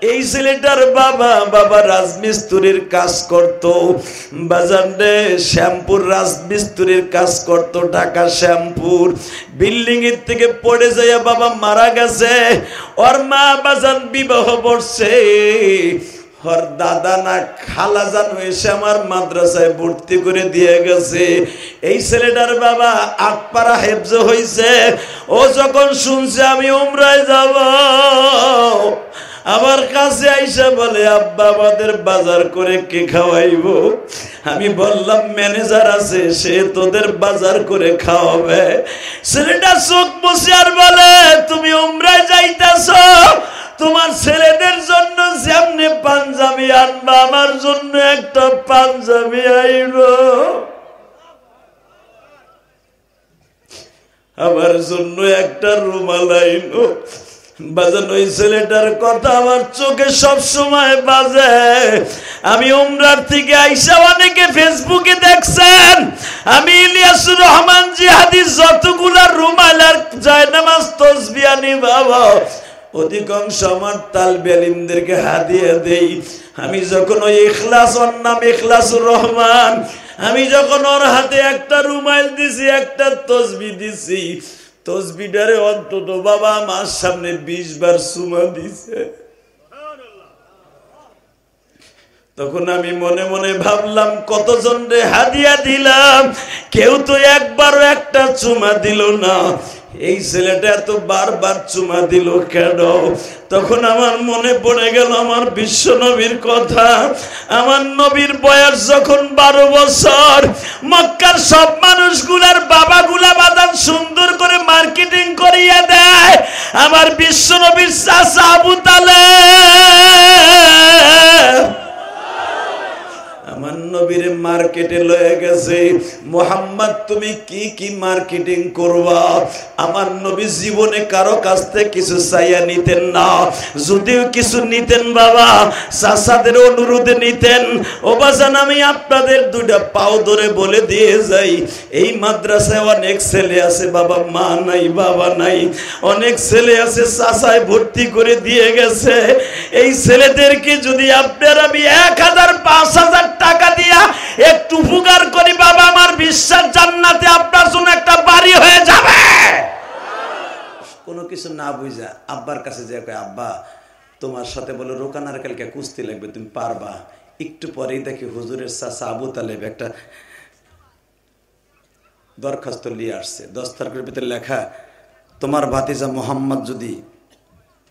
এই ছেলেটার বাবা রাজমিস্ত্রির কাজ করত, বাজান রে শ্যামপুর রাজমিস্ত্রির কাজ করত, ঢাকা শ্যামপুর। বিল্ডিং এর থেকে পড়ে যাইয়া বাবা মারা গেছে। ওর মা বাজান বিবাহ করছে, ওর দাদা না খালা জান এসে আমার মাদ্রাসায় ভর্তি করে দিয়ে গেছে। এই ছেলেটার বাবা আটপাড়া হেফজ হইছে। ও যখন শুনছে আমি উমরায় যাব, আমার কাছে আইসা বলে আব্বা আমাদের বাজার করে কে খাওয়াইবো? আমি বললাম ম্যানেজার আছে, সে তোদের বাজার করে খাওয়াবে। ছেলেটা চোখ বসে আর বলে তুমি উমরায় যাইতাছ, তোমার ছেলেদের জন্য যেমনি পাঞ্জাবি আনবা আমার জন্য একটা পাঞ্জাবি আইবো, আমার জন্য একটা রুমাল আইনো। বাজানো ওই ছেলেটার কথা আমার চোখে সব সময় বাজে। আমি উমরার থেকে আইসা অনেকে ফেসবুকে দেখছেন আমি ইলিয়াসুর রহমান জিহাদি যতগুলা রুমাল আর জায়নামাজ তসবিহ আনি বাবা অধিকাংশ আমার তালবে ইলমদেরকে হাদিয়া দেই। আমি যখন ওই ইখলাস, ওর নাম ইখলাসুর রহমান, আমি যখন ওর হাতে একটা রুমাল দিছি, একটা তসবিহ দিছি, তসবিটারে অন্তত বাবা আমার সামনে 20 বার চুমা দিছে। তখন আমি মনে মনে ভাবলাম কতজন রে হাদিয়া দিলাম, কেউ তো একবারও একটা চুমা দিল না। এই ছেলেটা এত বারবার চুমা দিল কেন? তখন আমার মনে পড়ে গেল আমার বিশ্ব নবীর কথা। আমার নবীর বয়স যখন 12 বছর, মক্কার সব মানুষগুলার বাবাগুলা বাদাম সুন্দর করে মার্কেটিং করিয়া দেয়। আমার বিশ্ব নবীর চাচা আবু তালেব আমার নবীর মার্কেটে লয়ে গেছে। মুহাম্মদ তুমি কি কি মার্কেটিং করবা? আমার নবী জীবনে কারো কাছ থেকে কিছু চাইয়া নিতেন না, যদিও কিছু নিতেন বাবা চাচাদের অনুরোধে নিতেন। ও বাজান আমি আপনাদের দুইটা পাও ধরে বলে দিয়ে যাই, এই মাদ্রাসায় অনেক ছেলে আছে বাবা মা নাই বাবা নাই, অনেক ছেলে আছে চাচায় ভর্তি করে দিয়ে গেছে। এই ছেলেদেরকে যদি আপনারা আমি 1000-5000 টাকা দিয়া একটু উপকার করি বাবা, আমার বিশ্বাস জান্নাতে আপনার জন্য একটা বাড়ি হয়ে যাবে। কোনো কিছু না বুঝা আব্বার কাছে যে কয় আব্বা তোমার সাথে বলে রোকানার কালকে কুস্তি লাগবে, তুমি পারবা? একটু পরেই দেখি হুজুরের চাচা আবু তালেব একটা দরখাস্ত নিয়ে আসছে। দস্তারকের ভিতরে লেখা তোমার ভাতিজা মোহাম্মদ যদি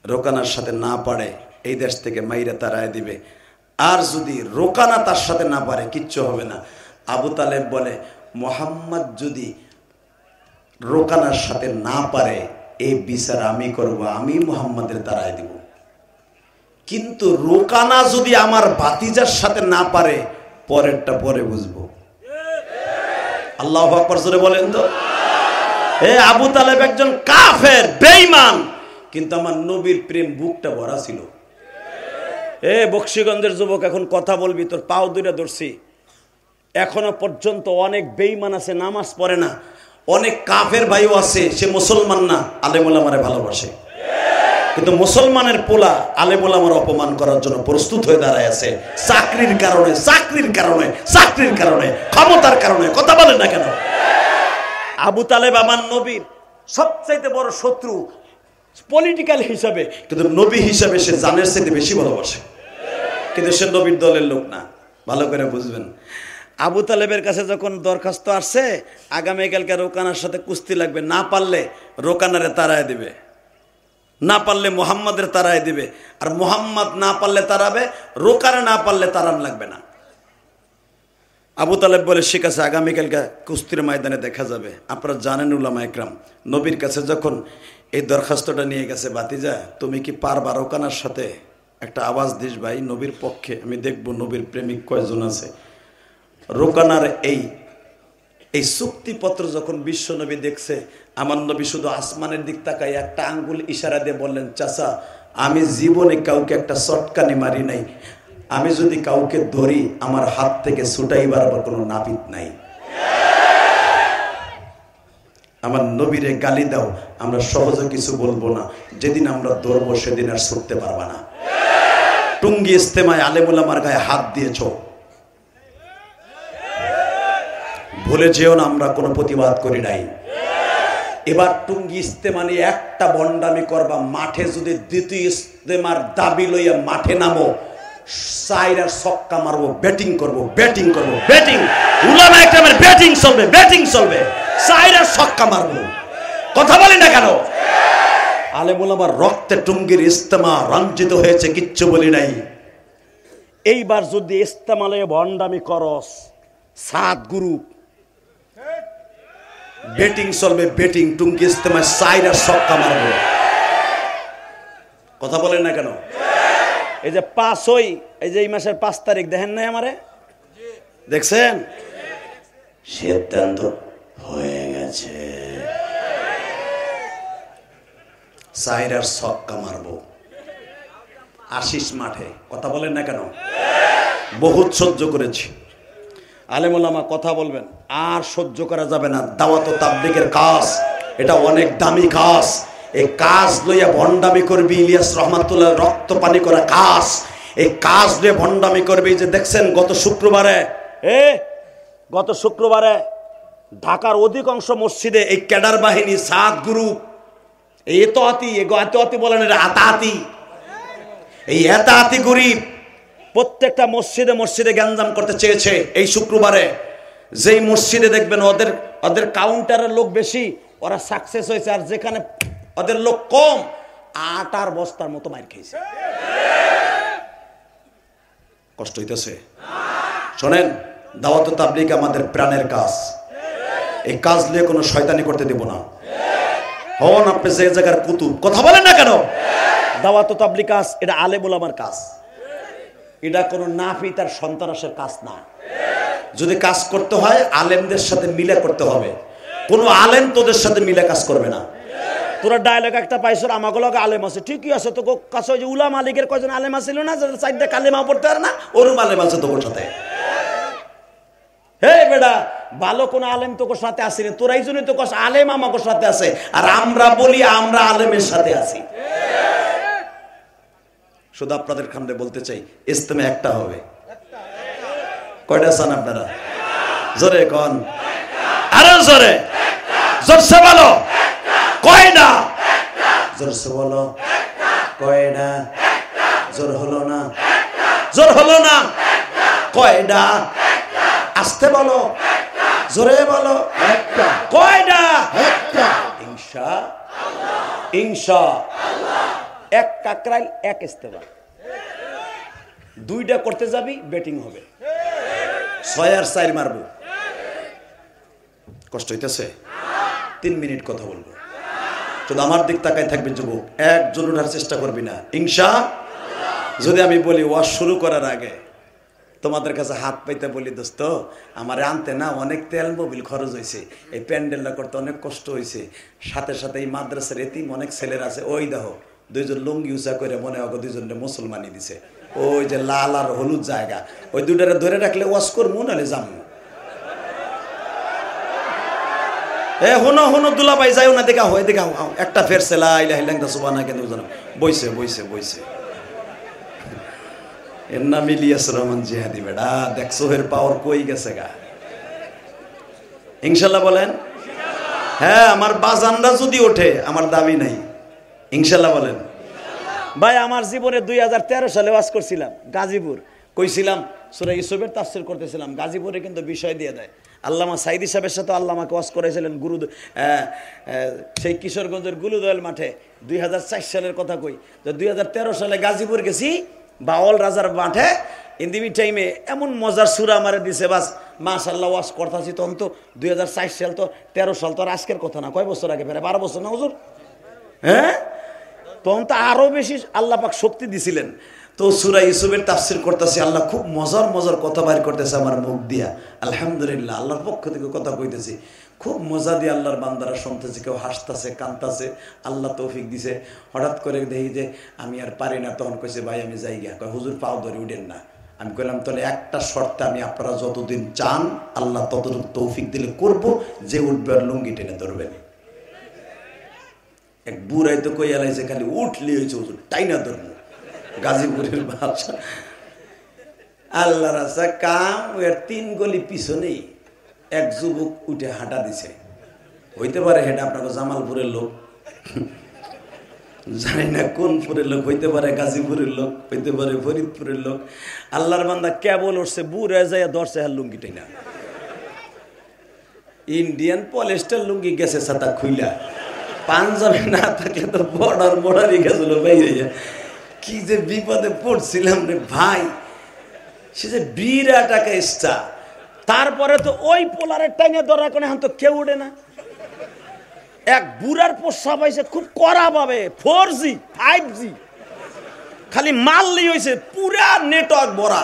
রোকানার সাথে না পারে এই দেশ থেকে মাইরা তারায় দিবে, আর যদি রোকানা তার সাথে না পারে কিচ্ছু হবে না। আবু তালেব বলে মোহাম্মদ যদি রোকানার সাথে না পারে এই বিচার আমি করব, আমি মোহাম্মদের তারায় দিব। কিন্তু রোকানা যদি আমার ভাতিজার সাথে না পারে পরেরটা পরে বুঝবো। আল্লাহু আকবার জোরে বলেন তো। আবু তালেব একজন কাফের বেঈমান, কিন্তু আমার নবীর প্রেম বুকটা ভরা ছিল। বক্সিগঞ্জের যুবক এখন কথা বলবি, তোর পাও দুইটা ধরছি। এখনো পর্যন্ত অনেক বেঈমান আছে নামাজ পড়ে না, অনেক কাফের ভাইও আছে সে মুসলমান না, আলেম ওলামারে ভালোবাসে, কিন্তু মুসলমানের পোলা আলেম ওলামার অপমান করার জন্য প্রস্তুত হয়ে দাঁড়ায় আছে। চাকরির কারণে ক্ষমতার কারণে। কথা বলেন না কেন? আবু তালেব আমার নবীর সবচাইতে বড় শত্রু পলিটিক্যাল হিসাবে, কিন্তু নবী হিসাবে সে জানের চাইতে বেশি ভালোবাসে, কিন্তু সে নবীর দলের লোক না। ভালো করে বুঝবেন। আবু তালেবের কাছে যখন দরখাস্ত আসছে আগামীকালকে রোকানার সাথে কুস্তি লাগবে, না পারলে রোকানারে তারায় দিবে, না পারলে মোহাম্মদের তারায় দিবে, আর মোহাম্মদ না পারলে তারাবে, রোকানা না পারলে তারান লাগবে না। আবু তালেব বলে ঠিক আছে আগামীকালকে কুস্তির ময়দানে দেখা যাবে। আপনারা জানেন উলামা একরাম নবীর কাছে যখন এই দরখাস্তটা নিয়ে গেছে, ভাতিজা তুমি কি পারবা রোকানার সাথে? একটা আওয়াজ দিস ভাই নবীর পক্ষে, আমি দেখবো নবীর প্রেমিক কয়জন আছে। রোকানার এই চুক্তিপত্র যখন বিশ্ব নবী দেখছে, আমার নবী শুধু আসমানের দিক তাকাই একটা আঙ্গুল ইশারা দিয়ে বললেন, চাচা আমি জীবনে কাউকে একটা চটকানি মারি নাই, আমি যদি কাউকে ধরি আমার হাত থেকে ছুটাইবার কোনো নাপিত নাই। আমার নবীরে গালি দাও, আমরা সহজে কিছু বলবো না, যেদিন আমরা ধরবো সেদিন আর ছুটতে পারবা না। টুঙ্গি ইস্তেমায় আলেম উলামার গায়ে হাত দিয়েছ, ভুলে যেও না আমরা কোনো প্রতিবাদ করি নাই। এবার টুঙ্গি ইস্তেমা নিয়ে একটা বন্ডামি করবা, মাঠে যদি দ্বিতীয় ইস্তেমার দাবি লইয়া মাঠে নামো, সাইরার ছক্কা মারবো, ব্যাটিং করবো, ব্যাটিং করবো, ব্যাটিং উলামা একরামের ব্যাটিং চলবে, ব্যাটিং চলবে, সাইরার ছক্কা মারবো। কথা বলি না কেন? আলেম উলামার রক্তে টুঙ্গির ইস্তেমা রঞ্জিত হয়েছে, কিচ্ছু বলি নাই। এইবার যদি ইস্তেমা লইয়া বন্ডামি করস, 7 গ্রুপ ব্যাটিং চলবে, ব্যাটিং টুঙ্গি ইস্তেমায় সাইরার ছক্কা মারবো। কথা বলেন না কেন? এই যে 5 এই যে এই মাসের 5 তারিখ দেখেন নাই আমারে, দেখছেন? সিদ্ধান্ত হয়ে গেছে, সাইরার ছক্কা মারবো আশিস মাঠে। কথা বলেন না কেন? বহুত সহ্য করেছি। আলেম ওলামা কথা বলবেন, আর সহ্য করা যাবে না। দাওয়াত ও তাবলীগের কাজ এটা অনেক দামি কাজ। এই কাজ লইয়া ভণ্ডামি করবি, ইলিয়াস রহমাতুল্লাহ রক্ত পানি করা কাজ, এই কাজ লইয়া ভণ্ডামি করবি। যে দেখছেন গত শুক্রবারে ঢাকার অধিকাংশ মসজিদে এই ক্যাডার বাহিনী 7 গ্রুপ, এই এতাতি বলেন, এটা আতাতি, এই এতাতি গরিব প্রত্যেকটা মসজিদে মসজিদে গ্যাঞ্জাম করতে চেয়েছে। এই শুক্রবারে যেই মসজিদে দেখবেন ওদের কাউন্টারের লোক বেশি, ওরা সাকসেস হয়েছে, আর যেখানে ওদের লোক কম, আটার বস্তার মতো মার খেয়েছে। কষ্ট হইতেছে? শোনেন, দাওয়াত ও তাবলীগ আমাদের প্রাণের কাজ। এই কাজ নিয়ে কোনো শয়তানি করতে দেব না। হন আপনি যে জায়গার কুতুব, কথা বলেন না কেন? দাওয়াত ও তাবলীগ কাজ এটা আলেম ওলামার কাজ, এটা কোনো নাফি তার সন্তানাসের কাজ না। যদি কাজ করতে হয় আলেমদের সাথে মিলে করতে হবে। কোনো আলেম তোদের সাথে মিলে কাজ করবে না। তোরা ডায়লগ একটা পাইছ, আমাকে লগে আলেম আছে, ঠিকই আছে, তো কাছে ওই যে উলামা লীগের কয়জন আলেম আছিল না, যাদের সাইডে কালেমা পড়তে পারে না, ওরম আলেম আছে তোর সাথে। হে বেটা, ভালো কোন আলেম তোর সাথে আসেনি, তোরাই জন্য তো কস আলেম আমাকে সাথে আছে, আর আমরা বলি আমরা আলেমের সাথে আছি। শুধু আপনাদের সামনে বলতে চাই, ইস্তেমা একটা হবে। কয়টা চান আপনারা? জোরে কন, আরো জোরে, জোরসে বলো কয়টা, জোরসে বলো কয়টা, জোর হলো না, জোর হলো না, কয়টা, আস্তে বলো, জোরে বলো, কয়টা, ইনশাআল্লাহ। এক কাকরাইল এক ইস্তেমা, 2টা করতে যাবি, ব্যাটিং হবে, 6 আর 4 মারবো। কষ্ট হইতেছে? 3 মিনিট কথা বলবো, শুধু আমার দিক তাকাই থাকবে যুবক, একজন ওঠার চেষ্টা করবি না, ইনশাআল্লাহ। যদি আমি বলি ওয়াজ শুরু করার আগে তোমাদের কাছে হাত পাইতে বলি, দোস্ত আমার আনতে না অনেক তেল মোবিল খরচ হয়েছে, এই প্যান্ডেলটা করতে অনেক কষ্ট হয়েছে, সাথে সাথে এই মাদ্রাসার এতিম অনেক ছেলের আছে, ওই দেখো 2জন লুঙ্গি উঁচা করে মনে হয় 2জনকে মুসলমানি দিছে, ওই যে লাল আর হলুদ জায়গা, ওই 2টারে ধরে রাখলে ওয়াজ করবো, নাহলে যাবো। হনো হনো দুলা ভাই যাইও না, দেখা হয় দেখা একটা ফেরছে লাইলা সুবহানা কেন বইছে বইছে বইছে। এর নাম ইলিয়াস রহমান জিহাদি। বেড়া দেখছো এর পাওয়ার কই গেছে গা? ইনশাল্লাহ বলেন। হ্যাঁ, আমার বাজানরা যদি ওঠে আমার দাবি নাই, ইনশাল্লাহ বলেন। ভাই আমার জীবনে 2013 সালে ওয়াজ করছিলাম গাজীপুর, কইছিলাম সূরা ইউসুফের তাফসীর করতেছিলাম, গাজীপুরে কিন্তু বিষয় দিয়ে দেয়। আল্লামা সাইদি সাহেবের সাথে আল্লামাকে ওয়াজ করেছিলেন সেই কিশোরগঞ্জের গুলুদয়াল মাঠে 2004 সালের কথা কই। তো 2013 সালে গাজীপুর গেছি বাওয়াল রাজার মাঠে, ইন্দিবি টাইমে এমন মজার সুরা আমারে দিছে, বাস মাশাআল্লাহ ওয়াজ করতেছি। তখন তো 2004 সাল, তো 13 সাল তো আর আজকের কথা না, কয় বছর আগে, প্রায় 12 বছর না হুজুর? হ্যাঁ, তখন তো আরো বেশি আল্লাহ পাক শক্তি দিছিলেন। তো সূরা ইউসুফের তাফসীর করতেছি, আল্লাহ খুব মজার মজার কথা বাইর করতেছে আমার মুখ দিয়া। আলহামদুলিল্লাহ, আল্লাহর পক্ষ থেকে কথা কইতেছি, খুব মজা দিয়ে আল্লাহর বান্দারা শুনতেছে, কেউ হাসতেছে কাঁদতেছে, আল্লাহ তৌফিক দিছে। হঠাৎ করে দেখি যে আমি আর পারি না, তখন কইছে ভাই আমি যাই গিয়া, কয় হুজুর পাও ধরে উঠেন না। আমি কইলাম তাহলে একটা শর্তে, আমি আপনারা যতদিন চান আল্লাহ ততটুকু তৌফিক দিলে করব, যে উঠবে আর লুঙ্গি টেনে ধরবেন। এক বুড়াই তো কই এলাইছে খালি উঠলি হয়েছে হুজুর, তাই না ধরবো। গাজীপুরের ভাষা। আল্লাহ রাসা কাম ওর 3 গলি পিছনেই এক যুবক উঠে হাঁটা দিছে। হইতে পারে হেটা আপনাকে জামালপুরের লোক, জানি না কোন পুরের লোক, হইতে পারে গাজীপুরের লোক, হইতে পারে ফরিদপুরের লোক। আল্লাহর বান্দা কেবল উঠছে, বুড়ে যায় ধরছে হ্যাঁ লুঙ্গিটাই না, ইন্ডিয়ান পলিস্টার লুঙ্গি গেছে ছাতা খুইলা, পাঞ্জাবি না থাকলে তো বর্ডারই গেছিল বাইরে। কি যে বিপদে পড়ছিলাম রে ভাই, সে যে বিরাট একটা ইচ্ছা। তারপরে তো ওই পোলারের টাইনে ধরার কারণে এখন তো কেউ উঠে না। এক বুড়ার প্রস্রাব হয়েছে খুব কড়া ভাবে, 4G 5G, খালি মারলেই হয়েছে, পুরা নেটওয়ার্ক ভরা,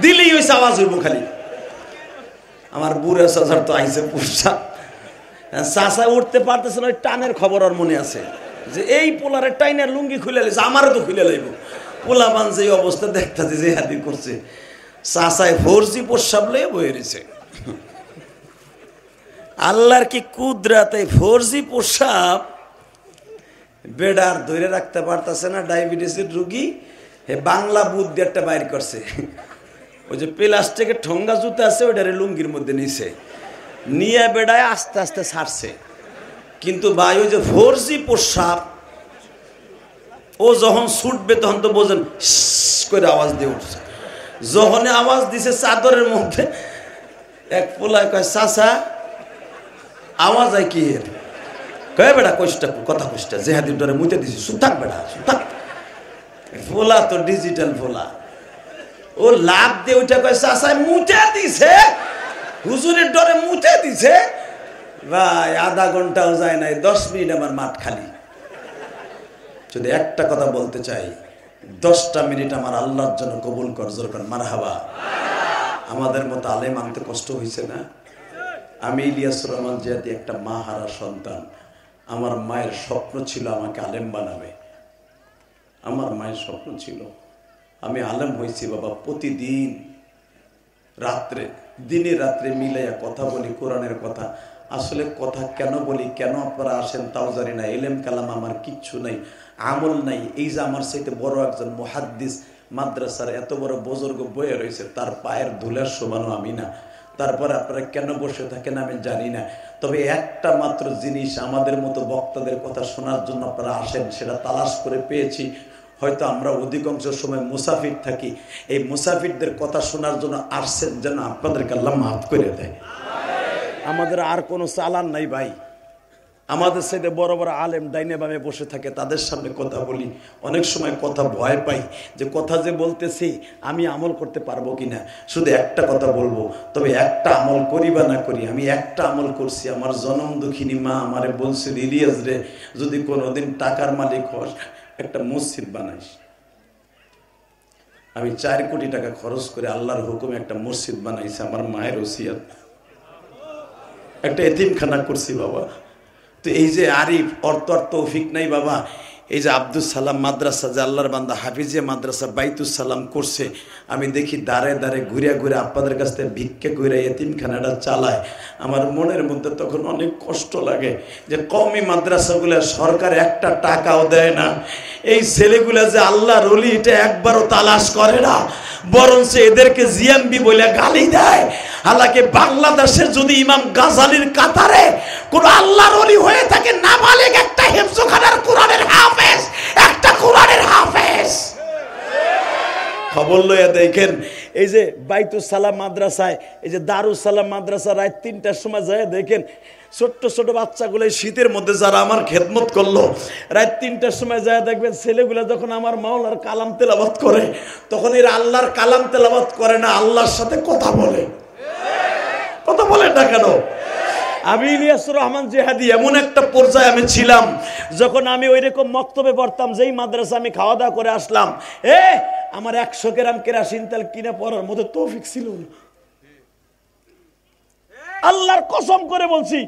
দিলেই হয়েছে আওয়াজ হইব খালি। আমার বুড়া চাচার তো আইছে প্রস্রাব, চাচা উঠতে পারতেছে না, ওই টানের খবর আর মনে আছে যে এই পোলারের টাইনের লুঙ্গি খুলে লাইছে, আমারও তো খুলে লাইব। পোলা বান যে অবস্থা দেখতেছে যে হাতি করছে, চাচায় 4G প্রস্রাব লয়ে বয়ে রয়েছে। আল্লাহর কি কুদরতে 4G প্রস্রাব বেডার ধরে রাখতে পারতেছে না, ডায়াবেটিসের রুগী। হে বাংলা বুদ্ধি একটা বাইর করছে, ওই যে প্লাস্টিকের ঠোঙ্গা জুতা আছে ওইটারে লুঙ্গির মধ্যে নিছে, নিয়ে বেড়ায় আস্তে আস্তে ছাড়ছে। কিন্তু ভাই ওই যে 4G প্রস্রাব, ও যখন ছুটবে তখন তো বোঝেন করে আওয়াজ দিয়ে উঠছে। যখন আওয়াজ দিছে চাদরের মধ্যে, এক পোলায় কয় চাচা আওয়াজ হয় কি এর? কয়ে বেড়া কইসটা কথা কইসটা জেহাদির ডরে মুতে দিছি, সুতাক বেড়া সুতাক। ফোলা তো ডিজিটাল ফোলা, ও লাভ দিয়ে ওইটা কয় চাচা মুতে দিছে, হুজুরের ডরে মুতে দিছে। ভাই আধা ঘন্টাও যায় নাই, 10 মিনিট আমার মাঠ খালি। যদি একটা কথা বলতে চাই, 10টা মিনিট আমার আল্লাহর জন্য কবুল কর, জোর কর মারহাবা। আমাদের মতো আলেম আনতে কষ্ট হয়েছে না? আমি ইলিয়াসুর রহমান জিয়াদি একটা মা হারা সন্তান। আমার মায়ের স্বপ্ন ছিল আমাকে আলেম বানাবে, আমার মায়ের স্বপ্ন ছিল। আমি আলেম হয়েছি বাবা। প্রতিদিন রাত্রে, দিনে রাত্রে মিলাইয়া কথা বলি কোরআনের কথা। আসলে কথা কেন বলি, কেন আপনারা আসেন তাও জানি না। এলেম কালাম আমার কিচ্ছু নাই, আমল নাই। এই যে আমার সাথে বড় একজন মুহাদ্দিস মাদ্রাসার এত বড় বুজুর্গ বয়ে রয়েছে, তার পায়ের ধুলার সমানও আমি না। তারপরে আপনারা কেন বসে থাকেন আমি জানি না। তবে একটা মাত্র জিনিস, আমাদের মতো বক্তাদের কথা শোনার জন্য আপনারা আসেন, সেটা তালাশ করে পেয়েছি। হয়তো আমরা অধিকাংশ সময় মুসাফির থাকি, এই মুসাফিরদের কথা শোনার জন্য আসছেন, যেন আপনাদেরকে আল্লাহ মাফ করে দেয়। আমাদের আর কোনো চালান নাই ভাই। আমাদের সাথে বড় বড় আলেম ডাইনে বামে বসে থাকে, তাদের সামনে কথা বলি, অনেক সময় কথা ভয় পাই যে কথা যে বলতেছি আমি আমল করতে পারবো কিনা। শুধু একটা কথা বলবো, তবে একটা আমল করি বা না করি, আমি একটা আমল করছি। আমার জনম দুঃখিনী মা আমারে বলছিল, ইলিয়াস রে যদি কোনোদিন টাকার মালিক হস, একটা মসজিদ বানাইস। আমি 4 কোটি টাকা খরচ করে আল্লাহর হুকুমে একটা মসজিদ বানাইছি, আমার মায়ের ওসিয়াত। একটা এতিমখানা করছি বাবা। তো এই যে আরিফ অর্থ তৌফিক নাই বাবা, এই যে আব্দুল সালাম মাদ্রাসা, যে আল্লাহর বান্দা হাফিজিয়া মাদ্রাসা বাইতুল সালাম করছে, আমি দেখি দাঁড়ে দাঁড়ে ঘুরে ঘুরে আপনাদের কাছ থেকে ভিক্ষে করে এতিমখানাটা চালায়। আমার মনের মধ্যে তখন অনেক কষ্ট লাগে যে কওমি মাদ্রাসাগুলো সরকার একটা টাকাও দেয় না, এই ছেলেগুলা যে আল্লাহর ওলি এটা একবারও তালাশ করে না, বরঞ্চ এদেরকে জিএমবি বলে গালি দেয়। হালাকি বাংলাদেশের যদি ইমাম গাজালির কাতারে কোন আল্লাহর ওলি হয়ে থাকে, নাবালিগ একটা হিফজখানার কোরআনের হাফেজ, একটা কোরআনের হাফেজ। খবর লইয়া দেখেন, এই যে বাইতুল সালাম মাদ্রাসায়, এই যে দারুস সালাম মাদ্রাসা, রাত 3টার সময় যায় দেখেন ছোট্ট ছোট বাচ্চাগুলো শীতের মধ্যে যারা আমার খেদমত করলো, রাত 3টার সময় যায় দেখবেন ছেলেগুলো যখন আমার মাওলার কালাম তেলাওয়াত করে, তখন এরা আল্লাহর কালাম তেলাওয়াত করে না, আল্লাহর সাথে কথা বলে। কথা বলেন না কেন? আমি ইলিয়াসুর রহমান জিহাদি এমন একটা পর্যায়ে আমি ছিলাম, যখন আমি ওই রকম মক্তবে পড়তাম, যেই মাদ্রাসা আমি খাওয়া দাওয়া করে আসলাম, আমার 100 গ্রাম কেরাসিন তেল কিনে পড়ার মতো তৌফিক ছিল না। আল্লাহর কসম করে বলছি,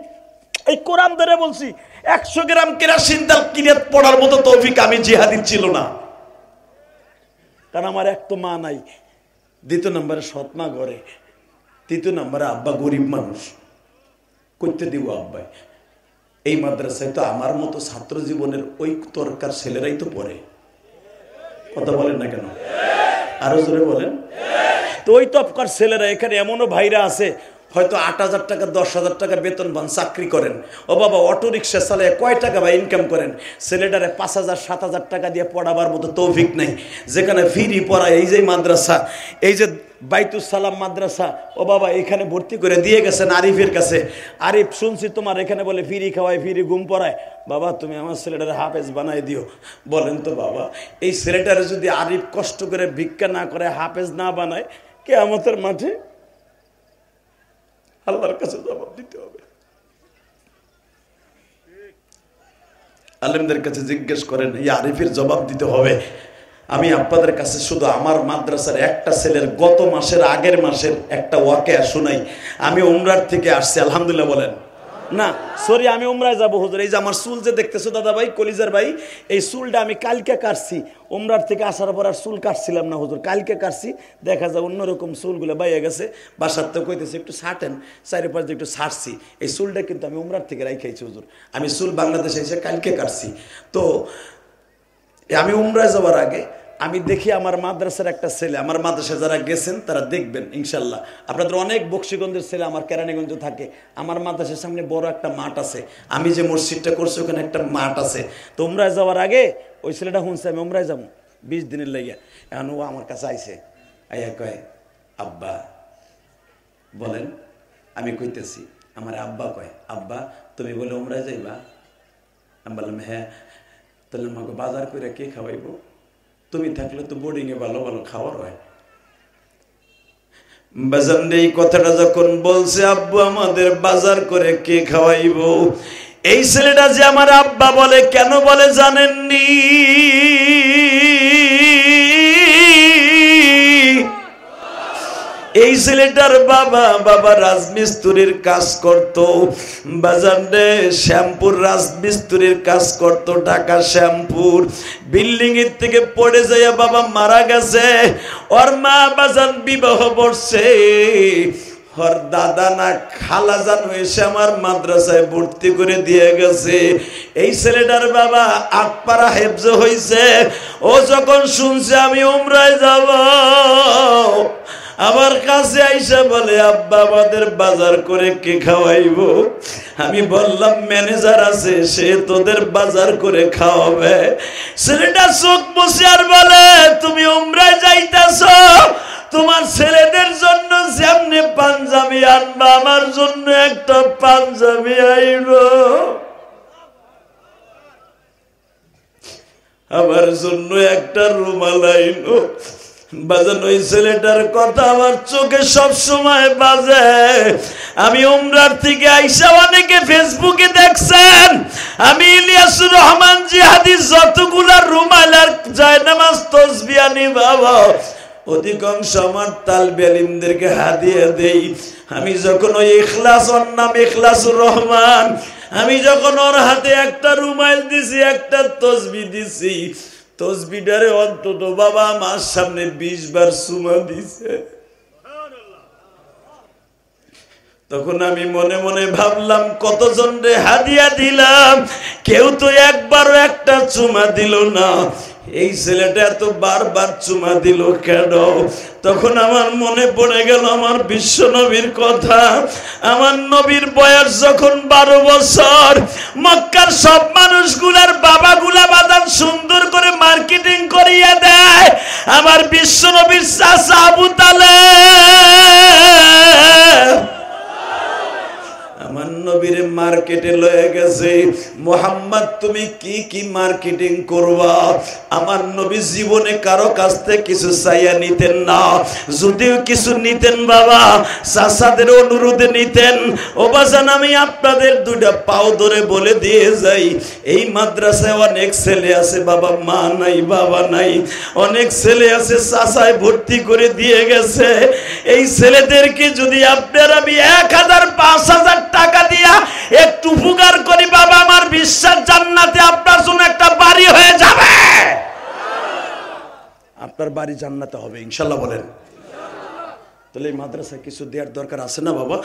এই কোরআন ধরে বলছি, 100 গ্রাম কেরাসিন তেল কিনে পড়ার মতো তৌফিক আমি জিহাদির ছিল না। কারণ আমার এক তো মা নাই, দ্বিতীয় নম্বরে সৎ মা ঘরে, তৃতীয় নম্বরে আব্বা গরিব মানুষ, করতে দিব আব্বাই। এই মাদ্রাসায় তো আমার মতো ছাত্র জীবনের ওই তরকার ছেলেরাই তো পড়ে। কথা বলেন না কেন? আরো জোরে বলেন। তো ওই তপকার ছেলেরা এখানে এমনও ভাইরা আছে হয়তো 8,000 টাকা 10,000 টাকা বেতন পান, চাকরি করেন। ও বাবা, অটো রিক্সা চালায় কয় টাকা ভাই ইনকাম করেন? ছেলেটারে 5,000 7,000 টাকা দিয়ে পড়াবার মতো তৌফিক নাই, যেখানে ফ্রি পড়ায়। এই যে মাদ্রাসা, এই যে বাইতুস সালাম মাদ্রাসা, ও বাবা এখানে ভর্তি করে দিয়ে গেছেন আরিফের কাছে। আরিফ, শুনছি তোমার এখানে বলে ফ্রি খাওয়ায়, ফ্রি ঘুম পড়ায়। বাবা তুমি আমার ছেলেটারে হাফেজ বানাই দিও। বলেন তো বাবা, এই ছেলেটারে যদি আরিফ কষ্ট করে ভিক্ষা না করে, হাফেজ না বানায়, কিয়ামতের মাঠে আল্লাহর কাছে জবাব দিতে হবে। আলেমদের কাছে জিজ্ঞেস করেন, এই আরিফের জবাব দিতে হবে। আমি আপনাদের কাছে শুধু আমার মাদ্রাসার একটা ছেলের গত মাসের আগের মাসের একটা ওয়াকিয়া শুনাই। আমি উমরার থেকে আসছি, আলহামদুলিল্লাহ বলেন না, সরি আমি উমরায় যাবো হুজুর। এই যে আমার চুল যে দেখতেছো দাদা ভাই, কলিজার ভাই, এই চুলটা আমি কালকে কাটছি। উমরার থেকে আসার পর আর চুল কাটছিলাম না হুজুর, কালকে কাটছি। দেখা যায় অন্যরকম চুলগুলো বাইয়ে গেছে। বাসার তো কইতেছে একটু ছাটেন, চারিপাশ দিয়ে একটু ছাড়ছি। এই চুলটা কিন্তু আমি উমরার থেকে রাইখাইছি হুজুর। আমি চুল বাংলাদেশে এসে কালকে কাটছি। তো আমি উমরায় যাওয়ার আগে আমি দেখি আমার মাদ্রাসার একটা ছেলে, আমার মাদ্রাসায় যারা গেছেন তারা দেখবেন ইনশাল্লাহ। আপনাদের অনেক বক্সিগঞ্জের ছেলে আমার কেরানীগঞ্জ থাকে। আমার মাদ্রাসার সামনে বড় একটা মাঠ আছে, আমি যে মসজিদটা করছি ওখানে একটা মাঠ আছে। তো উমরায় যাওয়ার আগে ওই ছেলেটা শুনছে আমি উমরায় যাবো 20 দিনের লেগে। এখন ও আমার কাছে আইছে, আইয়া কয় আব্বা। বলেন, আমি কইতেছি, আমার আব্বা কয়, আব্বা তুমি বলে উমরায় যাইবা? আমি বললাম হ্যাঁ। তাহলে আমাকে বাজার করে কে খাওয়াইবো? তুমি থাকলে তো বোর্ডিংয়ে ভালো ভালো খাওয়ার হয়। বাজার এই কথাটা যখন বলছে, আব্বু আমাদের বাজার করে কে খাওয়াইবো, এই ছেলেটা যে আমার আব্বা বলে, কেন বলে জানেননি? এই ছেলেটার বাবা রাজমিস্ত্রির কাজ করত। বাজারে শ্যামপুর রাজমিস্ত্রির কাজ করত, ঢাকা শ্যামপুর। বিল্ডিং এর থেকে পড়ে যাইয়া বাবা মারা গেছে। ওর মা বাজান বিবাহ করছে। ওর দাদা না খালা জান এসে আমার মাদ্রাসায় ভর্তি করে দিয়ে গেছে। এই ছেলেটার বাবা আটপাড়া হেফজ হইছে। ও যখন শুনছে আমি উমরায় যাব, আমার কাছে আইসা বলে আব্বা আমাদের বাজার করে কে খাওয়াইবো? আমি বললাম ম্যানেজার আছে, সে তোদের বাজার করে খাওয়াবে। ছেলেটা চোখ মুছে আর বলে, তুমি উমরায় যাইতাছ, তোমার ছেলেদের জন্য যেমনি পাঞ্জাবি আনবা, আমার জন্য একটা পাঞ্জাবি আইবো, আমার জন্য একটা রুমাল আইনো। বাজানো ওই ছেলেটার কথা আমার চোখে সব সময় বাজে। আমি উমরার থেকে আইসা, অনেকে ফেসবুকে দেখছেন আমি ইলিয়াসুর রহমান জিহাদি যতগুলা রুমাল আর জায়নামাজ তসবিহ আনি বাবা, অধিকাংশ আমার তালবে ইলমদেরকে হাদিয়া দেই। আমি যখন ওই ইখলাস, ওর নাম ইখলাসুর রহমান, আমি যখন ওর হাতে একটা রুমাল দিছি, একটা তসবিহ দিছি, তসবিটারে অন্তত বাবা আমার সামনে 20 বার চুমা দিছে। তখন আমি মনে মনে ভাবলাম, কতজন রে হাদিয়া দিলাম, কেউ তো একবারও একটা চুমা দিল না। এই ছেলেটা এত বারবার চুমা দিল কেন? তখন আমার মনে পড়ে গেল আমার বিশ্ব নবীর কথা। আমার নবীর বয়স যখন 12 বছর, মক্কার সব মানুষগুলার বাবাগুলা বাদাম সুন্দর করে মার্কেটিং করিয়া দেয়। আমার বিশ্ব নবীর চাচা আবু তালেব আমার নবীর মার্কেটে লয়ে গেছে। মুহাম্মদ তুমি কি কি মার্কেটিং করবা? আমার নবী জীবনে কারো কাছ থেকে কিছু চাইয়া নিতেন না, যদিও কিছু নিতেন বাবা চাচাদের অনুরোধে নিতেন। ও বাজান, আমি আপনাদের দুইটা পাও ধরে বলে দিয়ে যাই, এই মাদ্রাসায় অনেক ছেলে আছে বাবা মা নাই বাবা নাই, অনেক ছেলে আছে চাচায় ভর্তি করে দিয়ে গেছে। এই ছেলেদেরকে যদি আপনার আমি 1000 5000 টাকা দিয়া একটু উপকার করি বাবা, আমার বিশ্বাস জান্নাতে আপনার জন্য একটা বাড়ি হয়ে যাবে। আপনার বাড়ি জান্নাতে হবে ইনশাল্লাহ বলেন। তাহলে এই মাদ্রাসায় কিছু দেওয়ার দরকার আছে না বাবা?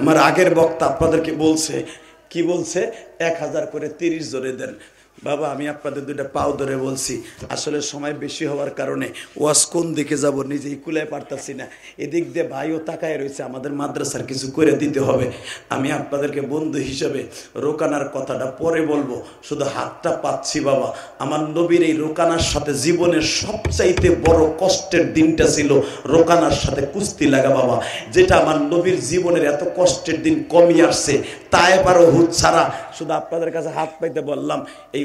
আমার আগের বক্তা আপনাদেরকে বলছে, কি বলছে? 1000 করে 30 জনে দেন। বাবা আমি আপনাদের দুইটা পাও ধরে বলছি, আসলে সময় বেশি হওয়ার কারণে ওয়াজ কোন দিকে যাব নিজেই কুলায় পারতাছি না। এদিক দিয়ে ভাইও তাকায় রয়েছে, আমাদের মাদ্রাসার কিছু করে দিতে হবে। আমি আপনাদেরকে বন্ধু হিসেবে রোকানার কথাটা পরে বলবো, শুধু হাতটা পাচ্ছি বাবা। আমার নবীর এই রোকানার সাথে জীবনের সবচাইতে বড় কষ্টের দিনটা ছিল রোকানার সাথে কুস্তি লাগা বাবা, যেটা আমার নবীর জীবনের এত কষ্টের দিন কমিয়ে আসছে। তাই পারো হুদ ছাড়া শুধু আপনাদের কাছে হাত পাইতে বললাম, এই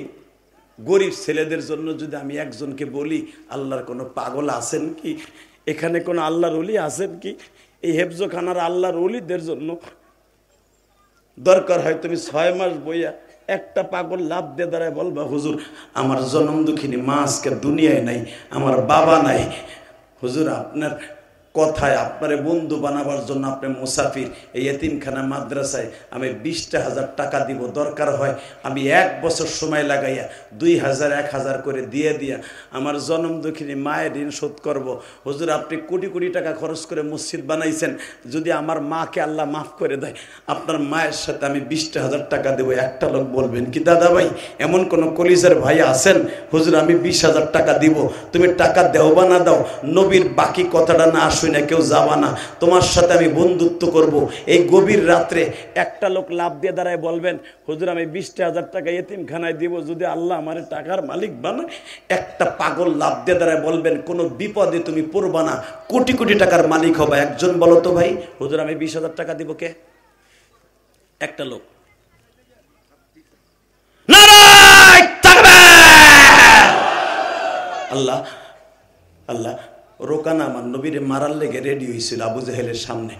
গরিব ছেলেদের জন্য যদি আমি একজনকে বলি, আল্লাহর কোনো পাগল আছেন কি এখানে? কোনো আল্লাহর ওলি আছেন কি? এই হেফজখানার আল্লাহর ওলিদের জন্য দরকার হয় তুমি 6 মাস বইয়া একটা পাগল লাভ দিয়ে দাঁড়ায় বলবা, হুজুর আমার জনম দুঃখিনী মা আজকে দুনিয়ায় নাই, আমার বাবা নাই। হুজুর আপনার কথায় আপনারে বন্ধু বানাবার জন্য আপনি মুসাফির, এই এতিমখানা মাদ্রাসায় আমি 20,000 টাকা দিব, দরকার হয় আমি 1 বছর সময় লাগাইয়া 2,000 1,000 করে দিয়ে দিয়া আমার জনম দুঃখিনী মায়ের ঋণ শোধ করব। হুজুর আপনি কোটি কোটি টাকা খরচ করে মসজিদ বানাইছেন, যদি আমার মাকে আল্লাহ মাফ করে দেয় আপনার মায়ের সাথে আমি 20,000 টাকা দেবো। একটা লোক বলবেন কি দাদা ভাই এমন কোন কলিজার ভাই আছেন? হুজুর আমি 20,000 টাকা দিব, তুমি টাকা দেও বা না দাও, নবীর বাকি কথাটা না শুনে কেউ যাবা না, তোমার সাথে আমি বন্ধুত্ব করব। এই গভীর রাত্রে একটা লোক লাভ দিয়ে দাঁড়ায় বলবেন, হুজুর আমি 20,000 টাকা এতিমখানায় দিব, যদি আল্লাহ আমার টাকার মালিক বানায়। একটা পাগল লাভ দিয়ে দাঁড়ায় বলবেন, কোনো বিপদে তুমি পড়বা না, কোটি কোটি টাকার মালিক হবা। একজন বলো তো ভাই, হুজুর আমি 20,000 টাকা দিব, কে? একটা লোক। আল্লাহ আল্লাহ রোকানা আমার নবীরে মারার লেগে রেডি হয়েছিল আবু জাহেলের সামনে।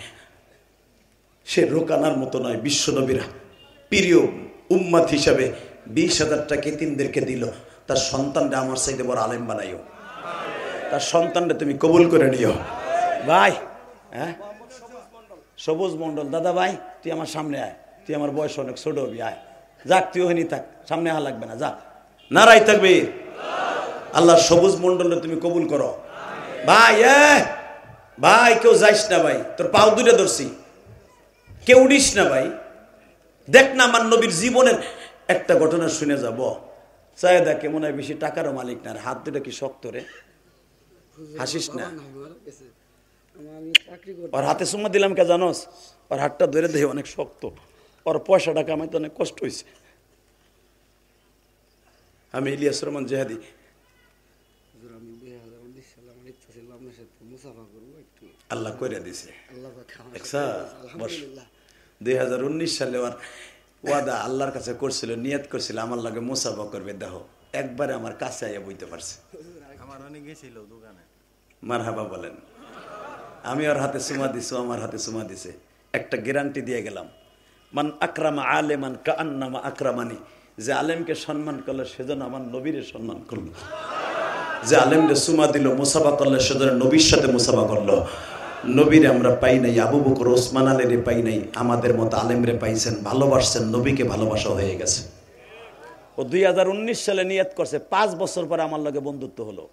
সে রোকানার মতো নয়, বিশ্ব নবীরা প্রিয় উম্মত হিসাবে 20,000 টাকা এতিমদেরকে দিল। তার সন্তানরা আমার চাইতে বড় আলেম বানাইও, তার সন্তানরা তুমি কবুল করে নিও। ভাই হ্যাঁ সবুজ মন্ডল, দাদা ভাই তুই আমার সামনে আয়, তুই আমার বয়স অনেক ছোট হবি, আয় যাক তুই ওখানে থাক, সামনে আহা লাগবে না, যা নারাই থাকবে। আল্লাহ সবুজ মন্ডলে তুমি কবুল করো। ভাই ভাই কেউ যাইস না ভাই, তোর পাও দুটো ধরছি, কেউ উড়িস না ভাই। দেখ না আমার নবীর জীবনের একটা ঘটনা শুনে যাব। চাই দেখ কেমন হয়, বেশি টাকারও মালিক না, হাত দুটো কি শক্ত রে, হাসিস না। ওর হাতে সুমা দিলাম কে জানোস? ওর হাতটা ধরে দেখে অনেক শক্ত, ওর পয়সাটা কামাইতে অনেক কষ্ট হয়েছে। আমি ইলিয়াস রহমান জেহাদি, আল্লাহ করে দিছে 2019 সালে ওর ওয়াদা আল্লাহর কাছে করছিল, নিয়ত করছিল আমার লাগে মুসাফা করবে। দেখো একবারে আমার কাছে আইয়া বইতে পারছে। মারহাবা বলেন। আমি ওর হাতে সুমা দিছি, আমার হাতে সুমা দিছে। একটা গ্যারান্টি দিয়ে গেলাম, মান আকরামা আলেমান কাআন্নামা আকরামানি, যে আলেমকে সম্মান করলো সেজন্য আমার নবীরে সম্মান করলো, যে আলেমরে সুমা দিল মুসাফা করলো সেজন্য নবীর সাথে মুসাফা করলো। নবীরে আমরা পাই নাই, আবু বকর ওসমান আলীরে পাই নাই, আমাদের মতো আলেমরে পাইছেন, ভালোবাসছেন, নবীকে ভালোবাসা হয়ে গেছে। ও 2019 সালে নিয়ত করছে, 5 বছর পরে আমার লগে বন্ধুত্ব হলো।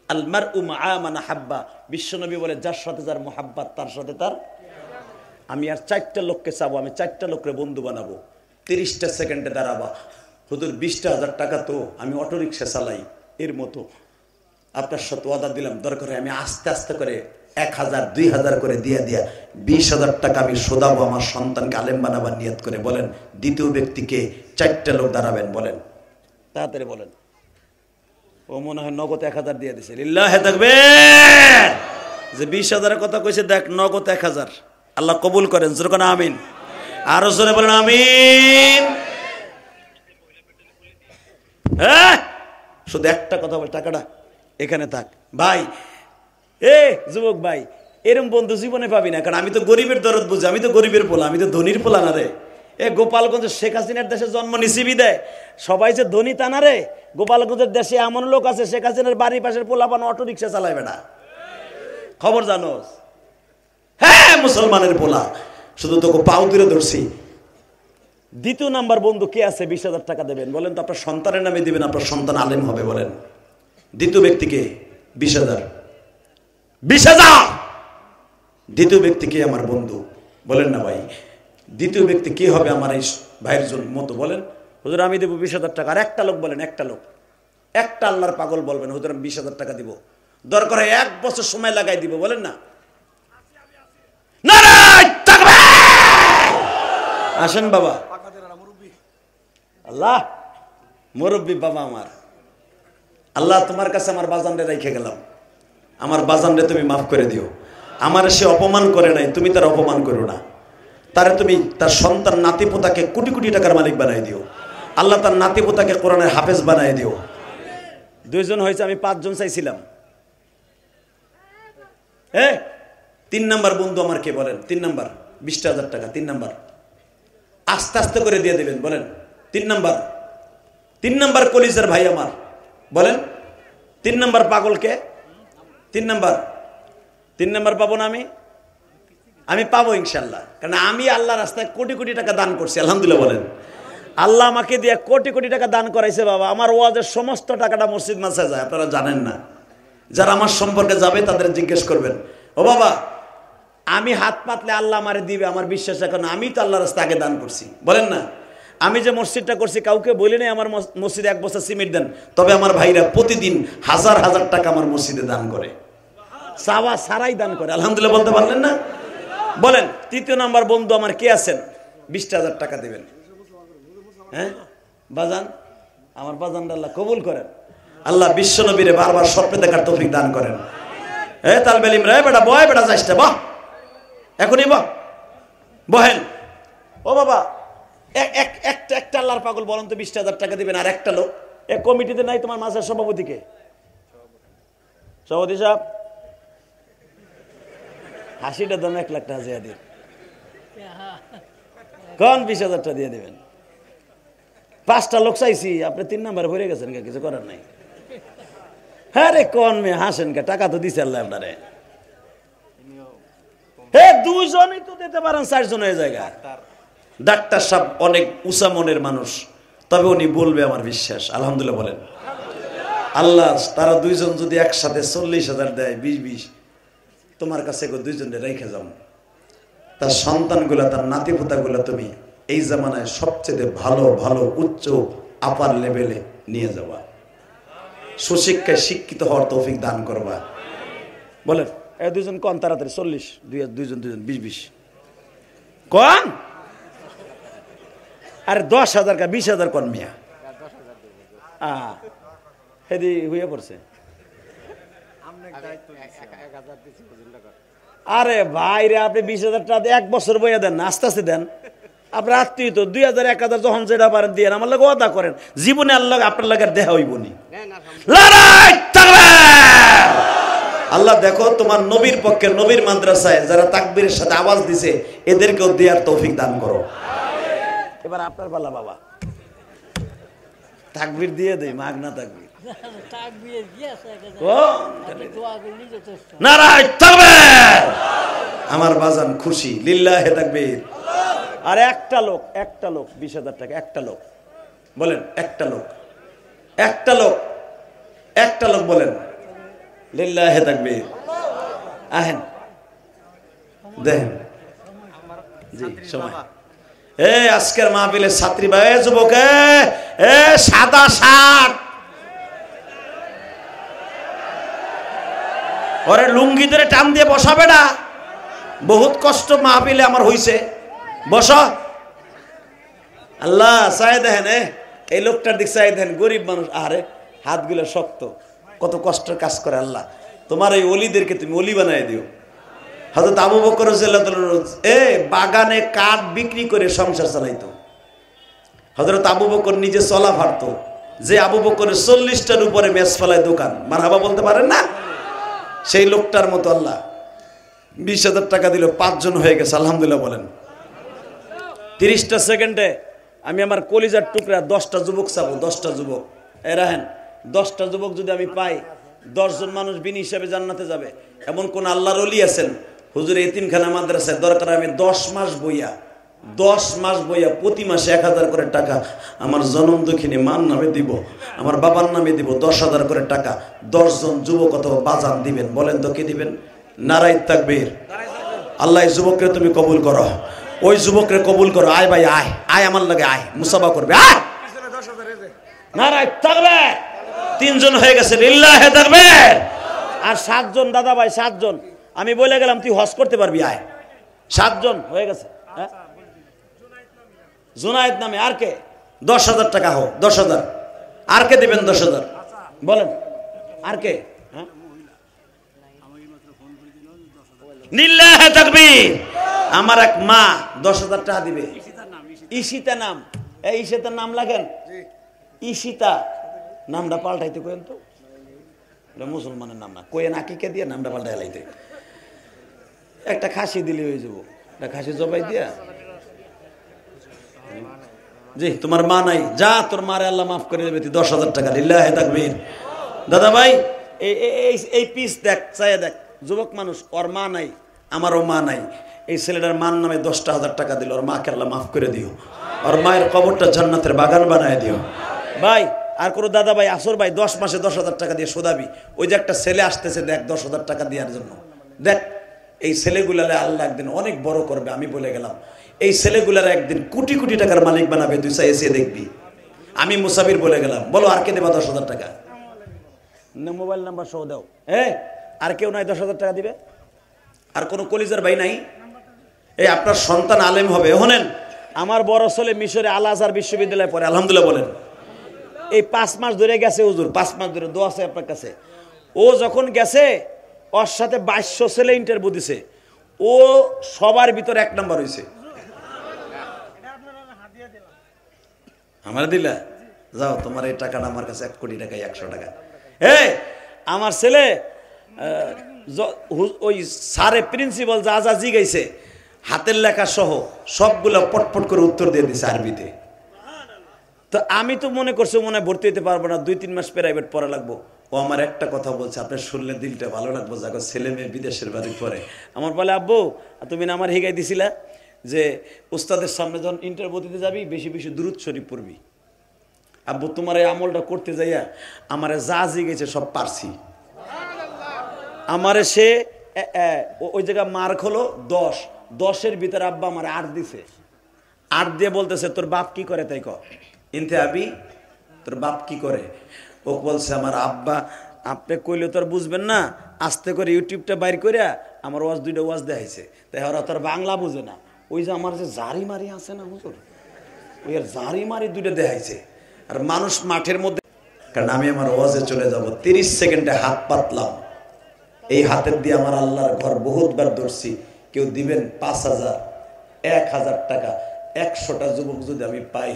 আল মারউ মাআ মান হাব্বা, বিশ্বনবী বলে যার সাথে যার মোহাব্বত তার সাথে তার। আমি আর 4টা লোককে চাবো, আমি 4টা লোকরে বন্ধু বানাবো। 30টা সেকেন্ডে দাঁড়াবা, হুজুর 20,000 টাকা তো আমি অটোরিক্সা চালাই, এর মতো আপনার সাথে ওয়াদা দিলাম, দরকার আমি আস্তে আস্তে করে 1,000 2,000 করে দিয়ে দিয়া 20,000 টাকা আমি শোধাবো আমার সন্তানকে আলেম বানাবার নিয়ত করে। বলেন দ্বিতীয় ব্যক্তিকে 4টা লোক দাঁড়াবেন, বলেন তাড়াতাড়ি বলেন। ও মনে হয় নগদ 1,000 দিয়ে দিছে। লিল্লাহি তাকবীর। যে 20,000-এর কথা কইছে, দেখ নগদ 1,000। আল্লাহ কবুল করেন, জোরে কোন আমিন। আরো জোরে বলেন আমিন। হ্যাঁ শুধু একটা কথা বল, টাকাটা এখানে থাক। ভাই যুবক ভাই, এরম বন্ধু জীবনে পাবি না, কারণ আমি তো গরিবের দরদ বুঝি, আমি তো গরিবের পোলা, আমি তো ধনির পোলা না রে। গোপালগঞ্জ শেখ হাসিনার দেশে জন্ম নিছিবি দেয়, সবাই যে ধনী তা না রে। গোপালগঞ্জের দেশে এমন লোক আছে শেখ হাসিনার বাড়ির পাশের পোলাপান অটো রিক্সা চালাইবে না, খবর জানোস? হ্যাঁ মুসলমানের পোলা, শুধু তোকে পাও তুলে ধরছি। দ্বিতীয় নাম্বার বন্ধু কে আছে 20,000 টাকা দেবেন? বলেন তো আপনার সন্তানের নামে দিবেন, আপনার সন্তান আলেম হবে। বলেন দ্বিতীয় ব্যক্তিকে 20,000 20,000। দ্বিতীয় ব্যক্তি কে আমার বন্ধু? বলেন না ভাই, দ্বিতীয় ব্যক্তি কে হবে আমার এই ভাইয়ের জন্য মতো? বলেন হুজুর আমি দেবো 20,000 টাকা। আর একটা লোক বলেন, একটা লোক, একটা আল্লাহর পাগল বলবেন হুজুর আমি 20,000 টাকা দিব, দরকার হয় 1 বছর সময় লাগাই দিব, বলেন না? নারায়ে তাকবীর! আসেন বাবা, আল্লাহ মুরব্বী বাবা আমার, আল্লাহ তোমার কাছে আমার বাজানরে রেখে গেলাম, আমার বাজানরে তুমি মাফ করে দিও। আমার সে অপমান করে নাই, তুমি তার অপমান করো না। তারে তুমি তার সন্তান নাতিপোতাকে কোটি কোটি টাকার মালিক বানাই দিও। আল্লাহ তার নাতিপোতাকে কোরআনের হাফেজ বানাই দিও। 2 জন হয়েছে, আমি 5 জন চাইছিলাম। 3 নাম্বার বন্ধু আমার কে বলেন? 3 নাম্বার 20,000 টাকা। 3 নাম্বার আস্তে আস্তে করে দিয়ে দেবেন, বলেন 3 নাম্বার। 3 নাম্বার কলিজার ভাই আমার বলেন 3 নাম্বার পাগলকে 3 নাম্বার। 3 নাম্বার পাবো না আমি পাবো ইনশাল্লাহ, কারণ আমি আল্লাহ রাস্তায় কোটি কোটি টাকা দান করছি, আলহামদুলিল্লাহ বলেন। আল্লাহ আমাকে দিয়ে কোটি কোটি টাকা দান করাইছে বাবা। আমার ওয়াজের সমস্ত টাকাটা মসজিদ মাদ্রাসায় যায়, আপনারা জানেন না। যারা আমার সম্পর্কে যাবে তাদের জিজ্ঞেস করবেন, ও বাবা আমি হাত পাতলে আল্লাহ আমারে দিবে, আমার বিশ্বাস এখন, আমি তো আল্লাহ রাস্তায় আগে দান করছি, বলেন না? আমি যে মসজিদটা করছি কাউকে বলি নাই আমার মসজিদে 1 বছর সিমেন্ট দেন, তবে আমার ভাইরা প্রতিদিন হাজার হাজার টাকা আমার মসজিদে দান করে, চাওয়া সারাই দান করে, আলহামদুলিল্লাহ বলতে পারলেন না? বলেন 3য় নাম্বার বন্ধু আমার কে আছেন? 20,000 টাকা দিবেন। হ্যাঁ বাজান, আমার বাজানটা আল্লাহ কবুল করেন, আল্লাহ বিশ্ব নবীরে বারবার স্বপ্নে দেখার তৌফিক দান করেন। তালবে ইলিম রে বেটা, বয় বেটা, যাইসটা বাহ, এখনই বাহ, বহেন। ও বাবা একটা আল্লাহর পাগল বলেন তো 20,000 টাকা দিবেন। আর একটা লোক এক কমিটিতে নাই তোমার মাসের সভাপতিকে? সভাপতি সাহেব হাসিটা দাম 1 লাখ টাকা দিয়ে দিন, কোন 20,000 টাকা দিয়ে দিবেন। 5টা লোক চাইছি, আপনি 3 নাম্বারে ভরে গেছেন, কিছু করার নাই। হ্যাঁ রে কোন মেয়ে হাসেন কে, টাকা তো দিছে আল্লাহ আপনারে। 2 জনই তো দিতে পারেন, 4 জন হয়ে জায়গা। ডাক্তার সাহেব অনেক উঁচা মনের মানুষ, তবে উনি বলবে আমার বিশ্বাস, আলহামদুলিল্লাহ বলেন। আল্লাহ তারা 2 জন যদি একসাথে 40,000 দেয়, 20 তোমার কাছে 2 জনের রেখে যাও, তার সন্তানগুলা তার নাতিপোতাগুলা তুমি এই জামানায় সবচেয়ে ভালো ভালো উচ্চ আপার লেভেলে নিয়ে যাওয়া, সুশিক্ষায় শিক্ষিত হওয়ার তৌফিক দান করবা। বলেন 2 জন কোন তাড়াতাড়ি 40, 2 জন 20 কোন? আরে 10,000 কা 20,000 কোন মিয়া? হেদি হইয়া পড়ছে। আরে ভাই রে, আপনি 20,000 টাকা 1 বছর বইয়া দেন না, আস্তে আস্তে দেন। আপনার আত্মীয় তো 2,000 1,000 যখন যেটা পারেন দিয়ে আমার লাগে ওয়াদা করেন, জীবনে আল্লাহ আপনার লাগে দেখা হইবনি। আল্লাহ দেখো তোমার নবীর পক্ষে, নবীর মাদ্রাসায় যারা তাকবীরের সাথে আওয়াজ দিছে এদেরকেও দেওয়ার তৌফিক দান করো। এবার আপনার পালা বাবা, তাকবীর দিয়ে দেই, মাগনা তাকবীর। নারায়ে তাকবীর! আমার বাজান খুশি, লিল্লাহে তাকবীর। আর একটা লোক 20,000 টাকা, একটা লোক বলেন, একটা লোক বলেন লিল্লাহে তাকবীর। আহেন দেখেন জি সময়। আজকের মাহফিলের ছাত্রী ভাই, যুবক, সাদা শার্ট, ওরে লুঙ্গি ধরে টান দিয়ে বসাবে না, বহুত কষ্ট মাহফিলে আমার হইছে, বস। আল্লাহ চাই দেখেন, এই লোকটার দিক চাই দেখেন, গরিব মানুষ, আরে হাতগুলো শক্ত, কত কষ্টের কাজ করে। আল্লাহ তোমার এই অলিদেরকে তুমি অলি বানাই দিও। হযরত আবু বকর রাদিয়াল্লাহু তাআলা বাগানে কাঠ বিক্রি করে সংসার চালাইতো। হযরত আবু বকর নিজে চলা ফারতো, যে আবু বকরের 40টার উপরে মেস ফেলায় দোকান, মারহাবা বলতে পারেন না? সেই লোকটার মতো আল্লাহ 20,000 টাকা দিল, 5 জন হয়ে গেছে, আলহামদুলিল্লাহ বলেন। 30টা সেকেন্ডে আমি আমার কলিজার টুকরা 10টা যুবক চাবো, 10টা যুবক। রাহেন 10টা যুবক যদি আমি পাই, 10 জন মানুষ বিনি হিসাবে জান্নাতে যাবে। এমন কোন আল্লাহর ওলি আছেন হুজুর এতিমখানা মাদ্রাসায় দরকার আমি 10 মাস বইয়া প্রতি মাসে 1,000 করে টাকা আমার জনম দক্ষিণী মার নামে দিব, আমার বাবার নামে দিব, 10,000 করে টাকা 10 জন যুবক অথবা বাজান দিবেন। বলেন তো কে দিবেন? নারায়ে তাকবীর। আল্লাহ এই যুবককে তুমি কবুল করো, ওই যুবককে কবুল করো। আয় ভাই আয়, আমার লাগে আয়, মুসাফা করবে, আয় নারায় থাকবে। 3 জন হয়ে গেছে, লিল্লাহে থাকবে। আর 7 জন দাদা ভাই, 7 জন আমি বলে গেলাম তুই হজ করতে পারবি, আয়। 7 জন হয়ে গেছে। হ্যাঁ, জুনায়েদ নামে। আর কে? 10,000 টাকা হোক, 10,000। আর কে দিবেন 10,000 বলেন? আর কে? হ্যাঁ, লিল্লাহে তাকবীর। আমার এক মা 10,000 টাকা দিবে। ঈশিতা নাম, এই ঈশিতার নাম লাগেন? ঈশিতা নামটা পাল্টাইতে কেন তো, মুসলমানের নাম না, কোয়েন আকিকে দিয়ে নামটা পাল্টাই লাইতে। একটা খাসি দিলে হয়ে যাবো, একটা খাসি জবাই দিয়া। জি, তোমার মা নাই, যা তোর মারে আল্লাহ মাফ করে দেবে, তুই 10,000 টাকা। লিল্লাহে তাকবীর। দাদা ভাই এই পিস দেখ, চাই দেখ, যুবক মানুষ, ওর মা নাই, আমারও মা নাই। এই ছেলেটার মান নামে 10,000 টাকা দিল, ওর মাকে আল্লাহ মাফ করে দিও, ওর মায়ের কবরটা জান্নাতের বাগান বানায় দিও। ভাই আর কোনো দাদা ভাই আসর ভাই 10 মাসে 10,000 টাকা দিয়ে শোধাবি। ওই যে একটা ছেলে আসতেছে দেখ 10,000 টাকা দেওয়ার জন্য, দেখ এই ছেলেগুলারে আল্লাহ একদিন অনেক বড় করবে। আমি বলে গেলাম এই ছেলেগুলারে একদিন কোটি কোটি টাকার মালিক বানাবে, তুই চাই এসে দেখবি। আমি মুসাফির বলে গেলাম। বলো আর কে দেবা 10,000 টাকা? মোবাইল নাম্বার সহ দাও। হ্যাঁ, আর কেউ নাই 10,000 টাকা দিবে? আর কোনো কলিজার ভাই নাই? এই আপনার সন্তান আলেম হবে। শোনেন, আমার বড় ছেলে মিশরে আল আজহার বিশ্ববিদ্যালয়ে পড়ে, আলহামদুলিল্লাহ বলেন। এই 5 মাস ধরে গেছে হুজুর, 5 মাস ধরে, দোয়া আছে আপনার কাছে। ও যখন গেছে ওর সাথে 2200 ছেলে ইন্টারভিউ দিছে, ও সবার ভিতরে 1 নাম্বার হয়েছে। আমার দিলা, যাও তোমার এই টাকাটা আমার কাছে 1 কোটি টাকা, 100 টাকা। আমার ছেলে ওই স্যারে প্রিন্সিপাল যা যা জিগাইছে হাতের লেখা সহ সবগুলো পটপট করে উত্তর দিয়ে দিছে আরবিতে। তো আমি তো মনে করছি মনে হয় ভর্তি হতে পারবো না, 2-3 মাস প্রাইভেট পড়া লাগবো। ও আমার একটা কথা বলছে, আপনি শুনলে দিলটা ভালো লাগবো, যাকে ছেলে মেয়ে বিদেশের বাড়ি পড়ে। আমার বলে, আব্বু তুমি না আমার হিগাই দিছিলা যে উস্তাদের সামনে যখন ইন্টারভিউ দিতে যাবি বেশি বেশি দুরূদ শরীফ পড়বি। আব্বু তোমার এই আমলটা করতে যাইয়া আমারে যা জিগেছে সব পারছি। আমারে সে ওই জায়গায় মার্ক হলো 10-10-এর ভিতরে আব্বা আমার 8 দিছে। 8 দিয়ে বলতেছে তোর বাপ কি করে, তাই ক ইনতে আবি, তোর বাপ কি করে? ও বলছে আমার আব্বা, আপনি কইলে তোর বুঝবেন না, আস্তে করে ইউটিউবটা বাইর করে আমার ওয়াজ 2টা ওয়াজ দেখাইছে। তাই ওরা তোর বাংলা বুঝে না, ওই যে আমার যে জারি মারি আছে না হুজুর, ওই আর জারি মারি 2টা দেখাইছে। আর মানুষ মাঠের মধ্যে, কারণ আমি আমার ওয়াজে চলে যাব, 30 সেকেন্ডে হাত পাতলাম, এই হাতের দিয়ে আমার আল্লাহর ঘর বহুতবার ধরছি। কেউ দিবেন 5,000, 1,000 টাকা, 100টা যুবক যদি আমি পাই,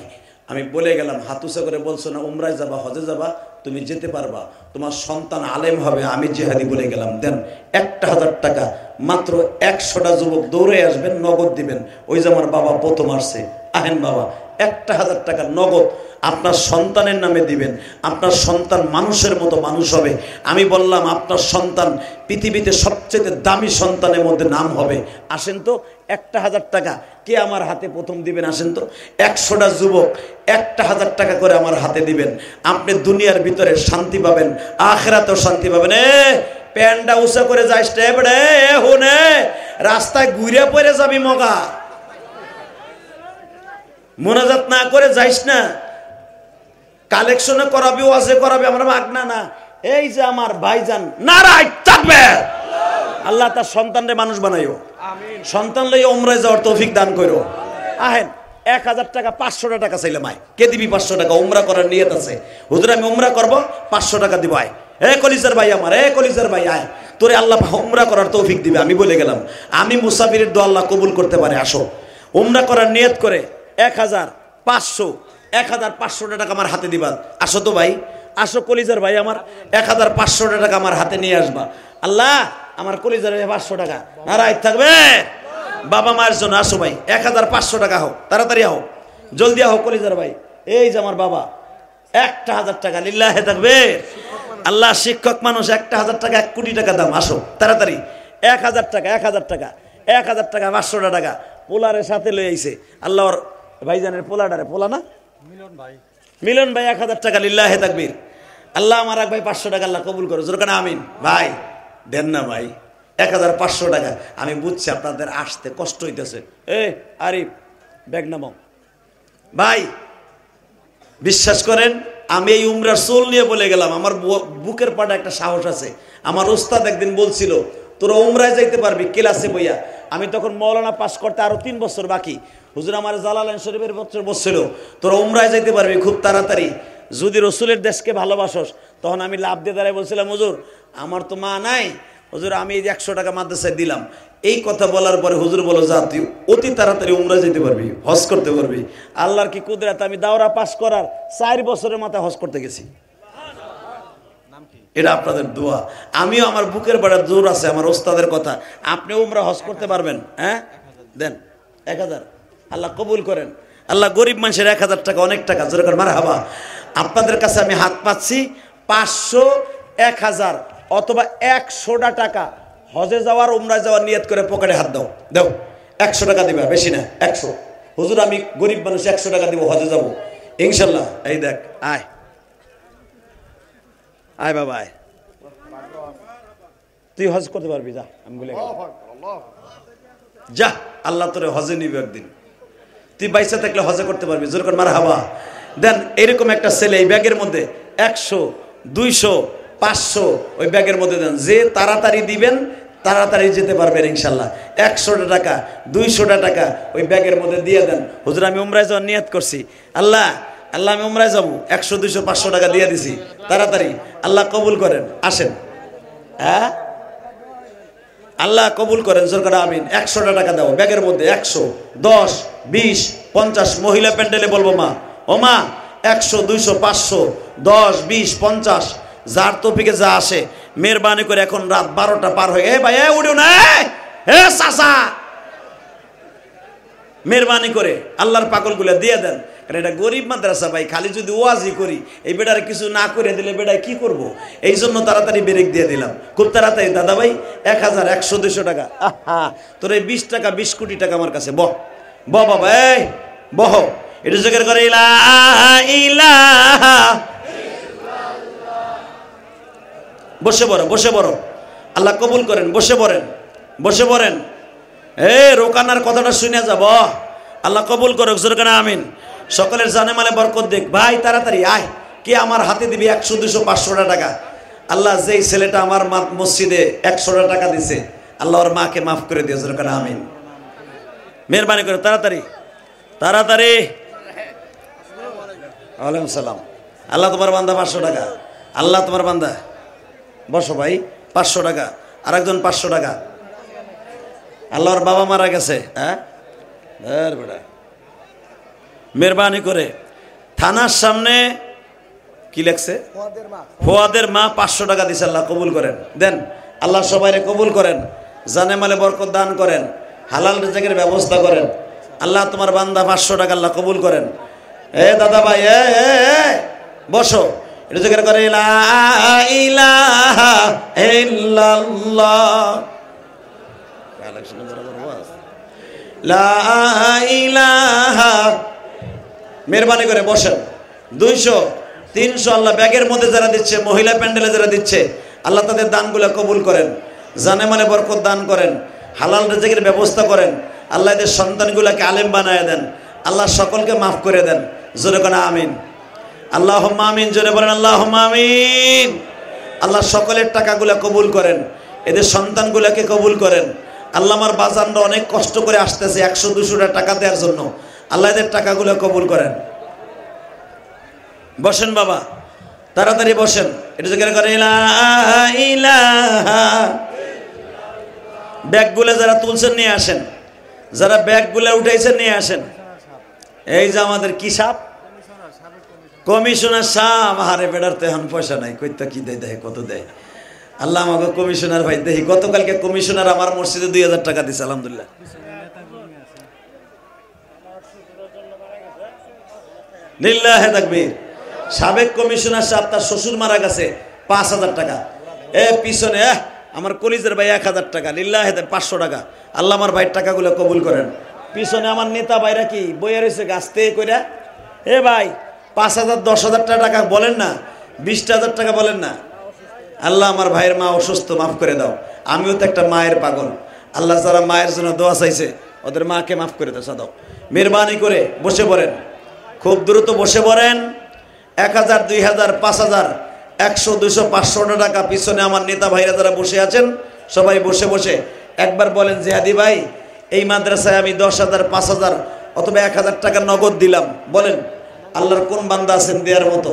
আমি বলে গেলাম, হাতুসা করে বলছো না উমরায় যাবা, হজে যাবা, তুমি যেতে পারবা, তোমার সন্তান আলেম হবে, আমি জিহাদি বলে গেলাম, দেন 1,000 টাকা, মাত্র 100টা যুবক দৌড়ে আসবেন, নগদ দিবেন। ওই যে আমার বাবা প্রথম আসছে, আহেন বাবা, 1,000 টাকা নগদ আপনার সন্তানের নামে দিবেন। আপনার সন্তান মানুষের মতো মানুষ হবে। আমি বললাম আপনার সন্তান পৃথিবীতে সবচেয়ে দামি সন্তানের মধ্যে নাম হবে। আসেন তো 1,000 টাকা কে আমার হাতে প্রথম দিবেন? আসেন তো 100টা যুবক 1,000 টাকা করে আমার হাতে দিবেন। আপনি দুনিয়ার ভিতরে শান্তি পাবেন, আখিরাতেও শান্তি পাবেন। প্যান্ডা উঁচা করে যাইস রে বেড়ে, হুনে রাস্তায় ঘুরে পড়ে যাবি মগা, মোনাজাত না করে যাইস না, কালেকশনে করাবি, ওয়াজে করাবি, আমরা মাগনা না। এই যে আমার ভাইজান, নারায় তাকবীর, আল্লাহ তার সন্তানরে মানুষ বানাইও, সন্তান লইয়া উমরায় যাওয়ার তৌফিক দান করো। আহেন 1,000 টাকা, 500 টাকা চাইলাম, আয় কে দিবি 500 টাকা? উমরা করার নিয়ত আছে, হুজুর আমি উমরা করবো, 500 টাকা দিব, আয়। কলিজার ভাই আমার, কলিজার ভাই আয়, তোরে আল্লাহ উমরা করার তৌফিক দিবে। আমি বলে গেলাম, আমি মুসাফিরের দোয়া আল্লাহ কবুল করতে পারে। আসো উমরা করার নিয়ত করে 1,500 1,500 টাকা আমার হাতে দিবা। আসো তো ভাই, আসো কলিজার ভাই আমার, 1,500 টাকা আমার হাতে নিয়ে আসবা। আল্লাহ আমার কলিজার 500 টাকা, নারায় থাকবে বাবা মায়ের জন্য। আসো ভাই, 1,500 টাকা হোক, তাড়াতাড়ি হোক, জলদি হোক কলিজার ভাই। এই যে আমার বাবা, 1,000 টাকা, লিল্লাহে তাকবীর। আল্লাহ শিক্ষক মানুষ, 1,000 টাকা 1 কোটি টাকা দাম। আসো তাড়াতাড়ি, 1,000 টাকা, 1,000 টাকা, 1,000 টাকা, 500 টাকা পোলারের সাথে লয়ে আইছে। আল্লাহর ভাইজানের পোলাডারে, পোলা না মিলন ভাই, 1,000 টাকা, লিল্লাহে তাকবীর। আল্লাহ আমার এক ভাই 500 টাকা আল্লাহ কবুল করো, জোরকানা আমিন। ভাই দেন না ভাই, 1,500 টাকা। আমি বুঝছি আপনাদের আসতে কষ্ট হইতেছে। আরিফ ব্যাগ নামাও ভাই, বিশ্বাস করেন আমি এই উমরার সোল নিয়ে বলে গেলাম, আমার বুকের পাটা একটা সাহস আছে। আমার ওস্তাদ একদিন বলছিল তোরা উমরায় যাইতে পারবি ক্লাসে বইয়া। আমি তখন মৌলানা পাস করতে আরো 3 বছর বাকি। হুজুর আমার জালালাইন শরীফের বছর বলছিল তোরা উমরায় যাইতে পারবি খুব তাড়াতাড়ি যদি রসুলের দেশকে ভালোবাসস। তখন আমি লাভ দিয়ে দাঁড়ায় বলছিলাম হুজুর আমার তো মা নাই, হুজুর আমি এই 100 টাকা মাদ্রাসায় দিলাম। এই কথা বলার পরে হুজুর বলো যা তুই অতি তাড়াতাড়ি উমরা যেতে পারবি, হজ করতে পারবি। আল্লাহর কি কুদরত, আমি দাওরা পাস করার 4 বছরের মাথায় হজ করতে গেছি। এটা আপনাদের দোয়া। আমিও আমার বুকের বাড়া জোর আছে আমার ওস্তাদের কথা। আপনি উমরা হজ করতে পারবেন? হ্যাঁ দেন 1000, আল্লাহ কবুল করেন। আল্লাহ গরিব মানুষের 1000 টাকা অনেক টাকা, জোরে করেন মারহাবা। আপনাদের কাছে আমি হাত পাচ্ছি 500, 1000 অথবা 100টা টাকা হজে যাওয়ার উমরায় যাওয়ার নিয়ত করে পকেটে হাত দাও, দাও 100 টাকা দিবা, বেশি না 100। হুজুর আমি গরিব মানুষ 100 টাকা দিব, হজে যাব ইনশাল্লাহ। এই দেখ আয় আয় বাবা আয়, তুই হজ করতে পারবি, যা। আমি বলে যা, আল্লাহ তোরে হজে নিবে একদিন, তুই বাইসা থাকলে হজে করতে পারবি, জোর করে মারহাবা। দেন এরকম একটা ছেলে এই ব্যাগের মধ্যে 100, 200, 500 ওই ব্যাগের মধ্যে দেন। যে তাড়াতাড়ি দিবেন তাড়াতাড়ি যেতে পারবেন ইনশাল্লাহ। 100টা টাকা 200টা টাকা ওই ব্যাগের মধ্যে দিয়ে দেন। হুজুর আমি উমরায় যাওয়ার নিয়ত করছি, আল্লাহ আল্লাহ আমি উমরায় যাবো, 100, 200, 500 টাকা দিয়ে দিছি, তাড়াতাড়ি আল্লাহ কবুল করেন, আসেন। হ্যাঁ আল্লাহ কবুল করেন, সরকার আমিন। 100টা টাকা দাও ব্যাগের মধ্যে, 100, 10, 20, 50। মহিলা প্যান্ডেলে বলবো মা, ও মা 100, 200, 500, 10, 20, 50 যার তৌফিকে যা আসে মেহরবানি করে। এখন রাত 12টা পার হয়ে, এ ভাই উঠো না, এ চাচা মেহরবানি করে আল্লাহর পাগলগুলো দিয়ে দেন। কারণ এটা গরিব মাদ্রাসা ভাই, খালি যদি ওয়াজি করি এই বেটারে কিছু না করে দিলে বেটায় কি করব। এই জন্য তাড়াতাড়ি ব্রেক দিয়ে দিলাম, খুব তাড়াতাড়ি। দাদা ভাই 1000, 100, 200 টাকা। তোর এই 20 টাকা 20 কোটি টাকা আমার কাছে, বহ বহ বাবা, এই বহ। এটা জিকির করে ইলাহা ইলাহা, বসে পড়ো বসে পড়ো, আল্লাহ কবুল করেন, বসে পড়েন বসে পড়েন। এ রোকানার কথাটা শুনে যাব, আল্লাহ কবুল করুক, জোরে করে আমিন। সকলের জানে মালে বরকত দেখ। ভাই তাড়াতাড়ি আয়, কে আমার হাতে দিবি 100, 200, 500টা টাকা। আল্লাহ যেই ছেলেটা আমার মসজিদে 100টা টাকা দিছে, আল্লাহ ওর মাকে মাফ করে দিয়ে, জোরে করে আমিন। মেহরবানি করে তাড়াতাড়ি তাড়াতাড়ি। ওয়ালাইকুম সালাম। আল্লাহ তোমার বান্দা 500 টাকা, আল্লাহ তোমার বান্দা। বসো ভাই, 500 টাকা। আর একজন 500 টাকা। আল্লাহর বাবা মারা গেছে, হ্যাঁ বেটা মেহরবানি করে। থানার সামনে কি লেখছে, ফোয়াদের মা 500 টাকা দিছে, আল্লাহ কবুল করেন। দেন আল্লাহ সবাইরে কবুল করেন, জানে মালে বরকত দান করেন, হালাল রিজিকের ব্যবস্থা করেন। আল্লাহ তোমার বান্দা 500 টাকা আল্লাহ কবুল করেন। এ দাদা ভাই এ বসো, এটা জিকির করে লা ইলাহা ইল্লাল্লাহ, লা ইলাহা। মেহরবানি করে বসেন। 200, 300 আল্লাহ ব্যাগের মধ্যে যারা দিচ্ছে, মহিলা প্যান্ডেলে যারা দিচ্ছে, আল্লাহ তাদের দানগুলো কবুল করেন, জানে মানে বরকত দান করেন, হালাল রিজিকের ব্যবস্থা করেন। আল্লাহ এদের সন্তানগুলোকে আলেম বানায় দেন, আল্লাহ সকলকে মাফ করে দেন, জোরে করে আমিন। আল্লাহুম্মা আমিন, জোরে বলেন আল্লাহুম্মা আমিন। আল্লাহ সকলের টাকাগুলো কবুল করেন, এদের সন্তানগুলোকে কবুল করেন। আল্লাহ আমার বাজানরা অনেক কষ্ট করে আসতেছে 100, 200টা টাকা দেওয়ার জন্য, আল্লাহ এদের টাকাগুলো কবুল করেন। বসেন বাবা, তাড়াতাড়ি বসেন। এটা জিকির করে লা ইলাহা। ব্যাগগুলো যারা তুলছেন নিয়ে আসেন, যারা ব্যাগগুলো উঠাইছেন নিয়ে আসেন। এই যে আমাদের কি সাপ, কমিশনার সাহেব, হারে বেড়ার তো এখন পয়সা নাই, কইতা কি দেয়, দেখে কত দেয়। আল্লাহ আমাকে কমিশনার ভাই দেখি, গতকালকে কমিশনার আমার মসজিদে 2000 টাকা দিছে, আলহামদুলিল্লাহ। লিল্লাহে তাকবীর। সাবেক কমিশনার সাহেব তার শ্বশুর মারা গেছে, 5000 টাকা। এ পিছনে আমার কলিজের ভাই 1000 টাকা, লিল্লাহে 500 টাকা। আল্লাহ আমার ভাইয়ের টাকাগুলো কবুল করেন। পিছনে আমার নেতা ভাইরা কি বইয়া রয়েছে গাছতে কইরা, এ ভাই 5000, 10,000 টাকা বলেন না, 20,000 টাকা বলেন না। আল্লাহ আমার ভাইয়ের মা অসুস্থ, মাফ করে দাও। আমিও তো একটা মায়ের পাগল, আল্লাহ যারা মায়ের জন্য দোয়া চাইছে ওদের মাকে মাফ করে দাও, সাদাও। মেহরবানি করে বসে পড়েন, খুব দ্রুত বসে পড়েন। 1000, 2000, 5000, 100, 200, 500 টাকা পিছনে আমার নেতা ভাইরা যারা বসে আছেন সবাই বসে বসে একবার বলেন জিহাদি ভাই এই মাদ্রাসায় আমি 10,000, 5,000 অথবা 1000 টাকা নগদ দিলাম। বলেন আল্লাহর কোন বান্দা আছেন দেওয়ার মতো?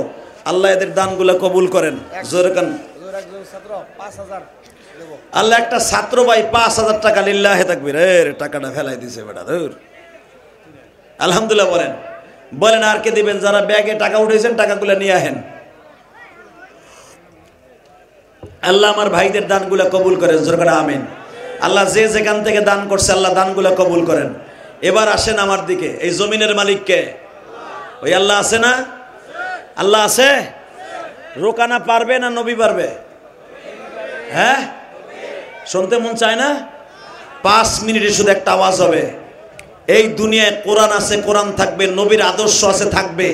আল্লাহ এদের দানগুলো কবুল করেন। জোরে কান। আল্লাহ একটা ছাত্র ভাই 5,000 টাকা লিল্লাহে তাকবীর, টাকাটা ফেলাই দিছে বেটা ধুর। আলহামদুলিল্লাহ বলেন। বলেন আর কে দিবেন? যারা ব্যাগে টাকা উঠেছেন টাকাগুলো নিয়ে আহেন। আল্লাহ আমার ভাইদের দানগুলো কবুল করেন। জোরে করে আমিন। আল্লাহ যে যেখান থেকে দান করছে আল্লাহ দানগুলো কবুল করেন। এবার আসেন আমার দিকে। এই জমিনের মালিক কে? ওই আল্লাহ আছে না? আল্লাহ আছে? রোকানা পারবে না নবী পারবে? হ্যাঁ, শুনতে মন চায় না? 5 মিনিটে শুধু একটা আওয়াজ হবে, এই দুনিয়ায় কোরআন আছে, কোরআন থাকবে, নবীর আদর্শ আছে, থাকবে।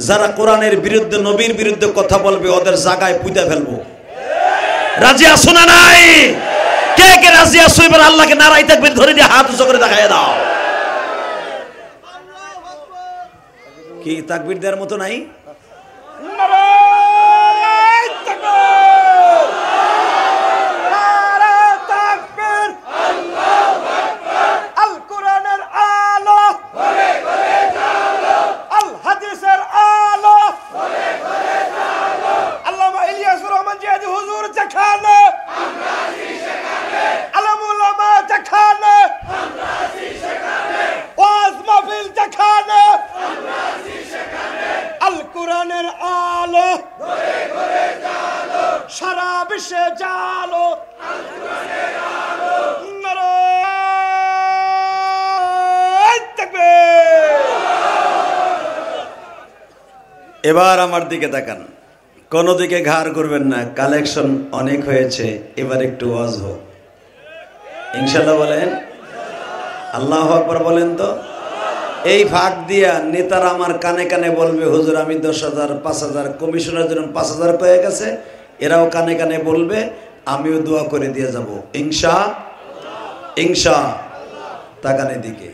যারা কোরআনের বিরুদ্ধে, নবীর বিরুদ্ধে কথা বলবে ওদের জায়গায় পুঁতে ফেলবো। রাজি আছো না নাই? কে কে রাজি আছো? এবার আল্লাহকে নারাই থাকবে ধরে দিয়ে হাত উঁচু করে দেখায় দাও। কি তাকবীর দেওয়ার মতো নাই? সারা বিশ্বে জালো এবার আমার দিকে তাকান, কোন দিকে ঘাড় করবেন না। কালেকশন অনেক হয়েছে, এবার একটু ওয়াজ হোক ইনশাআল্লাহ। বলেন আল্লাহু আকবার বলেন তো। এই ভাগ দিয়া নেতারা আমার কানে কানে বলবে হুজুর আমি 10,000, 5,000, কমিশনের জন্য 5,000 পেয়ে গেছে, এরাও কানে কানে বলবে, আমিও দোয়া করে দিয়ে যাব ইনশাআল্লাহ। তাকানের দিকে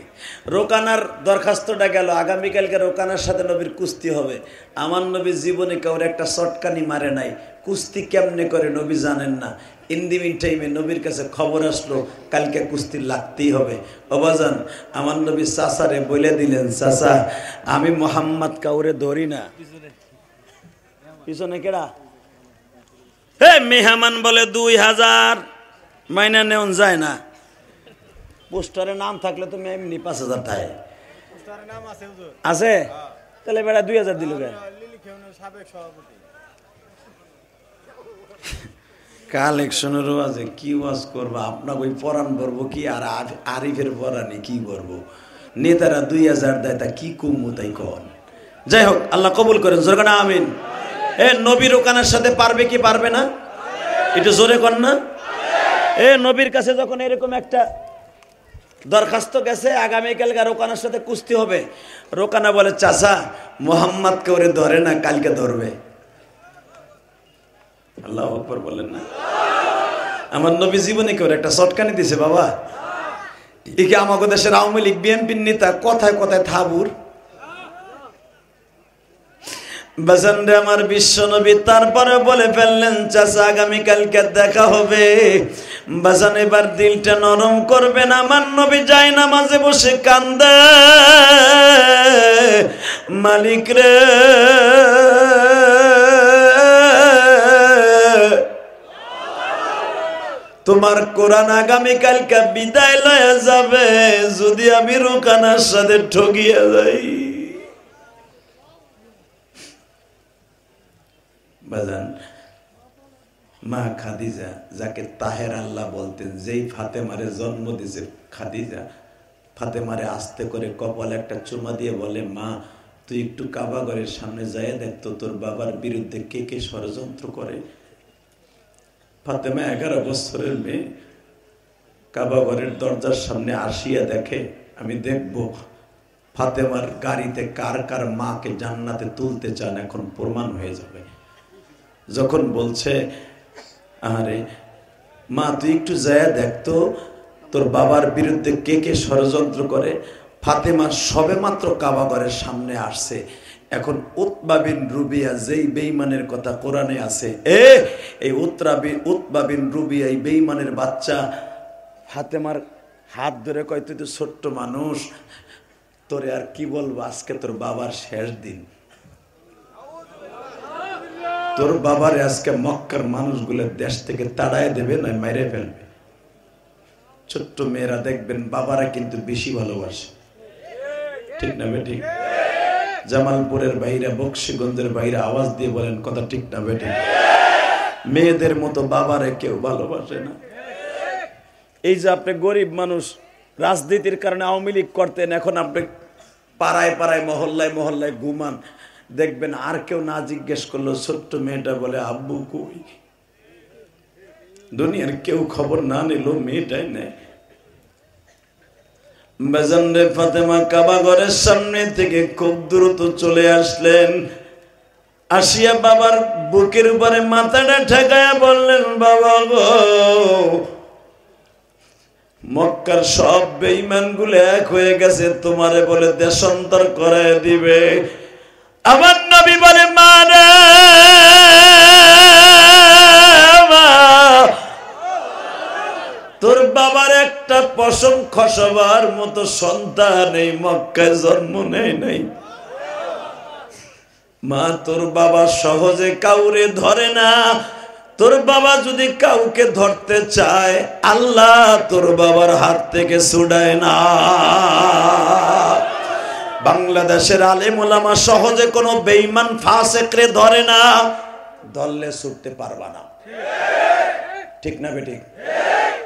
রোকানার দরখাস্তটা গেল, আগামীকালকে রোকানার সাথে নবীর কুস্তি হবে। আমার নবী জীবনে কাউরে একটা শটকানি মারে নাই। কুস্তি কেমনে করে নবী জানেন না। ইন দি মিন টাইমে নবীর কাছে খবর আসলো কালকে কুস্তি লাগতেই হবে। অবাজান আমার নবী চাচারে বলে দিলেন, চাচা আমি মোহাম্মদ কাউরে ধরি না। পিছনে কেডা? হে মেহমান বলে 2000 মাইনা নেওয়া যায় না। পোস্টারে নাম থাকলে তুমি এমনি 5,000 টাকা আছে, তাহলে বেড়া 2,000 দিল। কালেকশনেরও আছে, কি ওয়াজ করবো? আপনাকে ওই পরাণ করবো কি? আর আরিফের পরাণে কি করবো? নেতারা 2,000 দেয়, তা কি কমু তাই কন। যাই হোক আল্লাহ কবুল করেন। জোরে না আমিন। এ নবীর রোকানের সাথে পারবে কি পারবে না? একটু জোরে কর না। এ নবীর কাছে যখন এরকম একটা দরখাস্ত গেছে আগামীকালকে রোকানার সাথে কুস্তি হবে, রোকানা বলে চাচা মোহাম্মদ করে ধরে না, কালকে ধরবে। আল্লাহু আকবার বলেন না। আমার নবী জীবনে কেউ একটা শটকানি দিছে বাবা। একে আমাদের দেশের আওয়ামী লীগ বিএনপির নেতা কথায় কথায় থাবুর বাজানরে আমার বিশ্ব নবী তারপরে বলে ফেললেন চাচা আগামীকালকে দেখা হবে। বাজান এবার দিলটা নরম করবেন। আমার নবী যায় নামাজে বসে কান্দে, মালিক রে তোমার কোরআন আগামীকালকে বিদায় লয়ে যাবে, যদি আমি রোকানার সাথে ঠকিয়ে যাই। বাজান মা খাদিজা, যাকে তাহের আল্লাহ বলতেন, যেই ফাতেমারে জন্ম দিয়েছে খাদিজা, ফাতেমারে আস্তে করে কপালে একটা চুমা দিয়ে বলে, মা তুই একটু কাবা ঘরের সামনে যায় দেখতো তোর বাবার বিরুদ্ধে কে কে ষড়যন্ত্র করে। ফাতেমা 11 বছরের মেয়ে কাবা ঘরের দরজার সামনে আসিয়া দেখে, আমি দেখব ফাতেমার গাড়িতে কার কার মাকে জান্নাতে তুলতে চান, এখন প্রমাণ হয়ে যাবে। যখন বলছে আরে মা তুই একটু যায় দেখতো তোর বাবার বিরুদ্ধে কে কে ষড়যন্ত্র করে, ফাতেমা সবে মাত্র কাবা ঘরের সামনে আসছে, এখন উতবা বিন রুবিয়া যেই বেঈমানের কথা কোরআনে আছে, এই উতবা বিন রুবিয়া এই বেঈমানের বাচ্চা ফাতেমার হাত ধরে কয়, তুই তো ছোট্ট মানুষ, তোরে আর কি বলবো, আজকে তোর বাবার শেষ দিন, তোর বাবারে আজকে মক্কার মানুষগুলো দেশ থেকে তাড়ায় দেবে, না মেরে ফেলবে। ছোট্ট মেয়েরা দেখবেন বাবারা কিন্তু বেশি ভালোবাসে, ঠিক না বেঠিক? জামালপুরের বাইরে, বক্সিগঞ্জের বাইরে আওয়াজ দিয়ে বলেন কথা ঠিক না বেঠিক? মেয়েদের মতো বাবারে কেউ ভালোবাসে না। এই যে আপনি গরিব মানুষ, রাজনীতির কারণে আওয়ামী লীগ করতেন, এখন আপনি পাড়ায় পাড়ায় মহল্লায় মহল্লায় ঘুমান, দেখবেন আর কেউ না জিজ্ঞেস করলো ছোট্ট মেয়েটা বলে আব্বু কই। দুনিয়ার কেউ খবর না নিল, মেয়েটাই নেয়। বেজানরে ফাতেমা কাবা ঘরের সামনে থেকে খুব দ্রুত চলে আসলেন, আসিয়া বাবার বুকের উপরে মাথাটা ঠেকায়া বললেন, বাবা গো, মক্কার সব বেঈমান গুলো এক হয়ে গেছে, তোমারে বলে দেশান্তর করায় দিবে। আমার নবী বলে, মা রে মা, তোর বাবার একটা পশম খসবার মতো সন্তান এই মক্কায় জন্ম নেয় নাই। মা, তোর বাবা সহজে কাউরে ধরে না, তোর বাবা যদি কাউকে ধরতে চায় আল্লাহ তোর বাবার হাত থেকে ছুড়ায় না। বাংলাদেশের আলেম ওলামা সহজে কোনো বেঈমান ফাসিকরে ধরে না, ধরলে ছুটতে পারবা না, ঠিক না বেঠিক?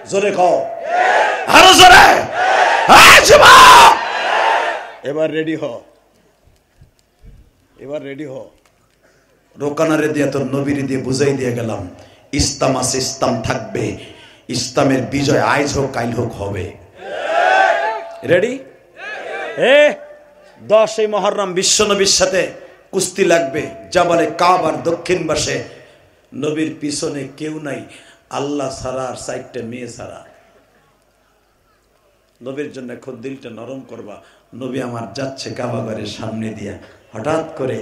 জোরে কও, আরো জোরে। এবার রেডি হ, এবার রেডি হ। রোকানারে দিয়ে তোর নবীরে দিয়ে বুঝাই দিয়ে গেলাম, ইসলাম আছে, ইসলাম থাকবে, ইসলামের বিজয় আজ হোক কাল হোক হবে। রেডি? 10 মুহররম বিশ্ব নবীর সাথে কুস্তি লাগবে জাবালে কাবার দক্ষিণ পাশে। নবীর পিছনে কেউ নাই, আল্লাহ ছাড়া আর 4টা মেয়ে ছাড়া। নবীর জন্য খুব দিলটা নরম করবা। নবী আমার যাচ্ছে কাবা ঘরের সামনে দিয়া, হঠাৎ করে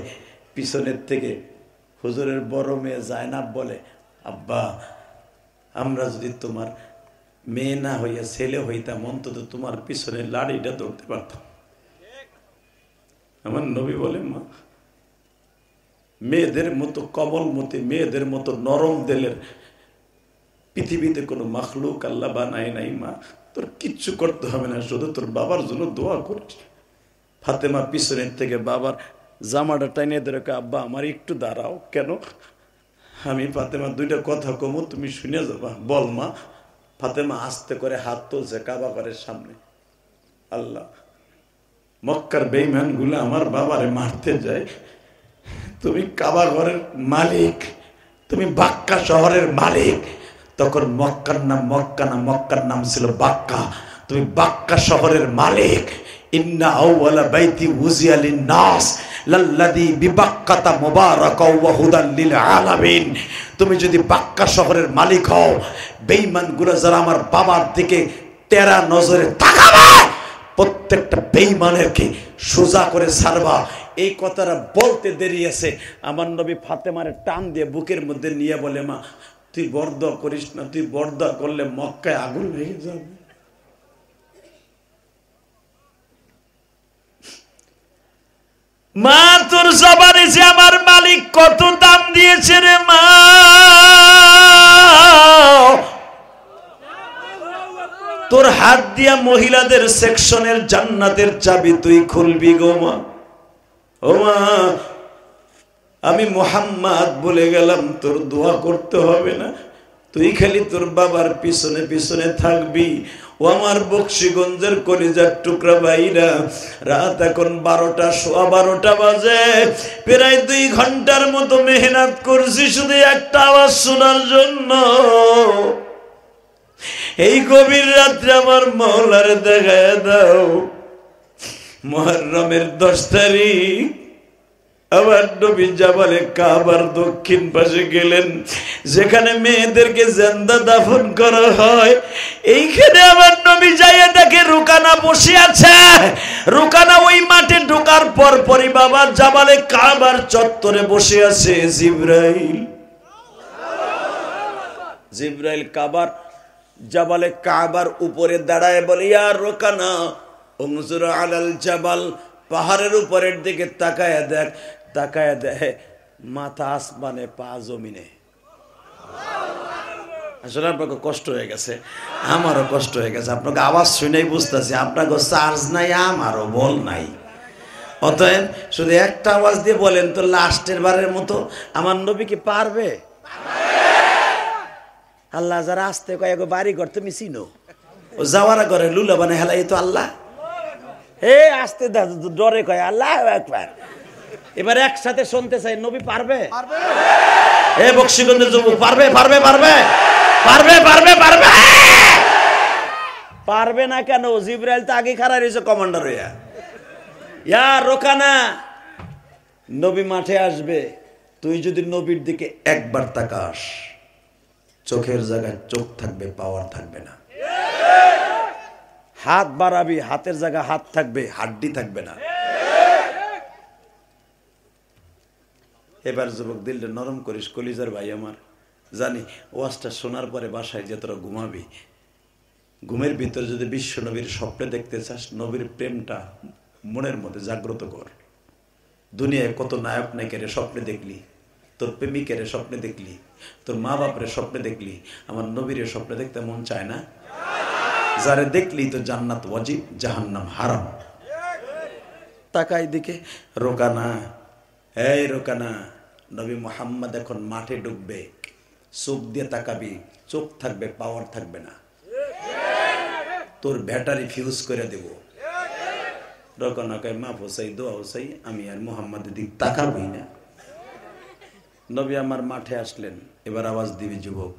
পিছনের থেকে হুজুরের বড় মেয়ে জায়নাব বলে, আব্বা, আমরা যদি তোমার মেয়ে না হইয়া ছেলে হইতাম অন্তত তোমার পিছনে লাড়িটা ধরতে পারতাম। আমার নবী বলে, মা, মেয়েদের মতো কমলমতি, মেয়েদের মতো নরম দিলের পৃথিবীতে কোনো মাখলুক আল্লাহ বানায় নাই। মা, তোর কিচ্ছু করতে হবে না, শুধু তোর বাবার জন্য দোয়া করিস। ফাতেমা পিছনের থেকে বাবার জামাটা টাইনে ধরে, আব্বা আমার একটু দাঁড়াও। কেন? আমি ফাতেমা 2টা কথা কমো, তুমি শুনে যাবা, বল মা। ফাতেমা আস্তে করে হাত তুলছে কাবা ঘরের সামনে। আল্লাহ, মক্কার বেঈমান গুলো আমার বাবারে মারতে যায়, তুমি কাবা ঘরের মালিক, তুমি বাক্কা শহরের মালিক। তখন মক্কার নাম মক্কা না, মক্কার নাম ছিল বাক্কা। তুমি বাক্কা শহরের মালিক। ইন্না আউওয়ালা বাইতি উযিয়া লিন-নাস লাল্লাযী বিবাক্কাতা মুবারাকাও ওয়া হুদাল লিল আলামিন। তুমি যদি বাক্কা শহরের মালিক হও, বেঈমান গুলো যারা আমার বাবার দিকে তেরা নজরে তাকাবে, প্রত্যেকটা বেঈমানের কি সোজা করে ছাড়বা। এই কথাটা বলতে দেরি আছে, আমার নবী ফাতেমারে টান দিয়ে বুকের মধ্যে নিয়ে বলে, মা, তুই বরদোয়া করিস না, তুই বরদোয়া করলে মক্কায় আগুন লেগে যাবে। মা, তোর জবানে যে আমার মালিক কত দাম দিয়েছে রে মা। তোর হাত দিয়া মহিলাদের সেকশনের জান্নাতের চাবি তুই খুলবি গো মা। ও মা, আমি মুহাম্মদ বলে গেলাম, তোর দোয়া করতে হবে না, তুই খালি তোর বাবার পিছনে পিছনে থাকবি। ও আমার বক্সিগঞ্জের কলিজার টুকরা ভাইরা, রাত এখন 12টা, সোয়া 12টা বাজে। প্রায় 2 ঘন্টার মতো মেহনত করছি শুধু একটা আওয়াজ শোনার জন্য। এই গভীর রাত্রে আমার মওলার দেখায় দাও। মুহররমের 10 তারিখ আমার নবী জাবালে কাবার দক্ষিণ পাশে গেলেন, যেখানে মেয়েদেরকে জিন্দা দাফন করা হয়। এইখানে আমার নবী যাইয়া দেখে রুকানা বসে আছে। রুকানা ওই মাঠে ঢোকার পর পরই বাবা জাবালে কাবার চত্বরে বসে আছে জিবরাইল। জিবরাইল কাবার জাবালে কাবার উপরে দাঁড়ায় বলে, ইয়া রুকানা উনজুর আলাল জাবাল, পাহাড়ের উপরের দিকে তাকায়া দেখ। তাকায়া দেখে মাথা আসমানে, পা জমিনে। আসলে আপনাকে কষ্ট হয়ে গেছে, আমারও কষ্ট হয়ে গেছে। আপনাকে আওয়াজ শুনেই বুঝতেছি আপনাকে চার্জ নাই, আমারও বল নাই। অতএব শুধু একটা আওয়াজ দিয়ে বলেন তো, লাস্টের বারের মতো আমার নবী কি পারবে? আল্লাহ যারা আসতে কয়েক বাড়ি ঘর তুমি চিনো, ও যাওয়ার ঘরে লুলা বানে হেলা, এই তো আল্লাহ। হে আসতে ডরে কয় আল্লাহ একবার। এবার একসাথে শুনতে চাই, নবী পারবে? এ বক্সিগঞ্জের যুবক, পারবে পারবে পারবে পারবে পারবে পারবে পারবে না কেন? জিবরাইল তো আগে খাড়া রয়েছে কমান্ডার হইয়া। ইয়া রোকানা, নবী মাঠে আসবে, তুই যদি নবীর দিকে একবার তাকাস, চোখের জায়গায় চোখ থাকবে, পাওয়ার থাকবে না। হাত বাড়াবি, হাতের জায়গায় হাত থাকবে, হাড্ডি থাকবে না। এবার যুবক দিলটা নরম করিস, কলিজার ভাই আমার। জানি ওয়াজটা শোনার পরে বাসায় যে তোরা ঘুমাবি, ঘুমের ভিতরে যদি বিশ্ব নবীর স্বপ্নে দেখতে চাস, নবীর প্রেমটা মনের মধ্যে জাগ্রত কর। দুনিয়ায় কত নায়ক নায়িকের স্বপ্নে দেখলি, তোর প্রেমিকের স্বপ্নে দেখলি, তোর মা বাপের স্বপ্নে দেখলি, আমার নবীর স্বপ্নে দেখতে মন চায় না? যারে দেখলি তো জান্নাত ওয়াজিব, জাহান্নাম হারাম। তাকাই দিকে রোকানা, এই রোকানা, নবী মুহাম্মদ এখন মাঠে ঢুকবে, চোখ দিয়ে তাকাবি, চোখ থাকবে, পাওয়ার থাকবে না। তোর ব্যাটারি ফিউজ করে দেব। রোকানা কয় মা হোসাই, দোয়া হোসাই, আমি আর মুহাম্মাদের দিক তাকাবই না। নবী আমার মাঠে আসলেন। এবার আওয়াজ দিবি যুবক।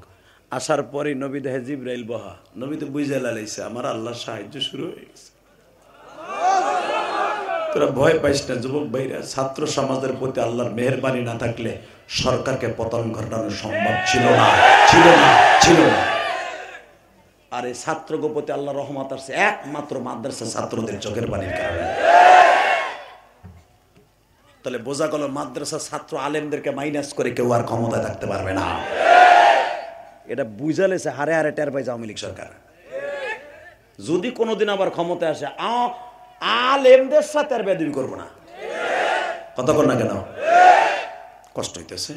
আসার পরে নবী দেখে জিবরাইল বহা। নবী তো বুঝে লাইছে আমার আল্লাহর সাহায্য শুরু হয়ে গেছে। তোরা ভয় পাইস না যুবক ভাইরা, ছাত্র সমাজের প্রতি আল্লাহর মেহেরবানি না থাকলে সরকারকে পতন ঘটানো সম্ভব ছিল না, ছিল না, ছিল না। আর এই ছাত্রকে প্রতি আল্লাহর রহমত আসছে একমাত্র মাদ্রাসা ছাত্রদের চোখের পানির কারণে। তাহলে বোঝা গেল মাদ্রাসা ছাত্র আলেমদেরকে মাইনাস করে কেউ আর ক্ষমতায় থাকতে পারবে না। এটা বুঝালেছে হারে হারে টের পাইছে আওয়ামী লীগ সরকার। যদি কোনোদিন আবার ক্ষমতায় আসে, আলেমদের সাথে আর বেদবি করবো না। কথা কর না কেন? কষ্ট হইতেছে?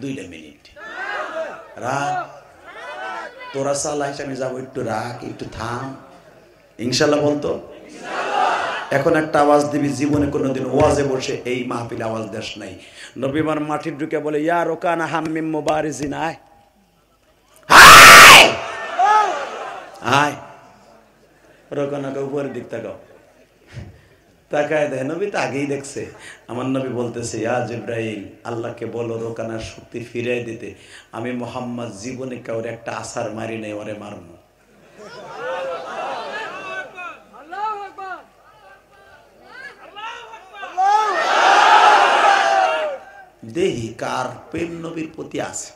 2 মিনিট রাখ, তোরা চালাইস, আমি যাবো, একটু রাখ, একটু থাম, ইনশাল্লাহ বলতো। এখন একটা আওয়াজ দিবি, জীবনে কোনোদিন ওয়াজে বসে এই মাহফিল আওয়াজ দেশ নাই। নবী আমার মাটির ঢুকে বলে, ইয়া রোকানা হাম্মিম মুবারিজিন, আয় আয়। রোকানাকে উপরের দিক তাকাও, তাকায় দেয়। নবী তো আগেই দেখছে। আমার নবী বলতেছে, ইয়া জিবরাইল, আল্লাহকে বলো রোকানার শক্তি ফিরিয়ে দিতে। আমি মুহাম্মদ জীবনে কাউরে একটা আসার মারি নাই, ওরে মারবো। দেহি কার প্রেম নবীর প্রতি আছে।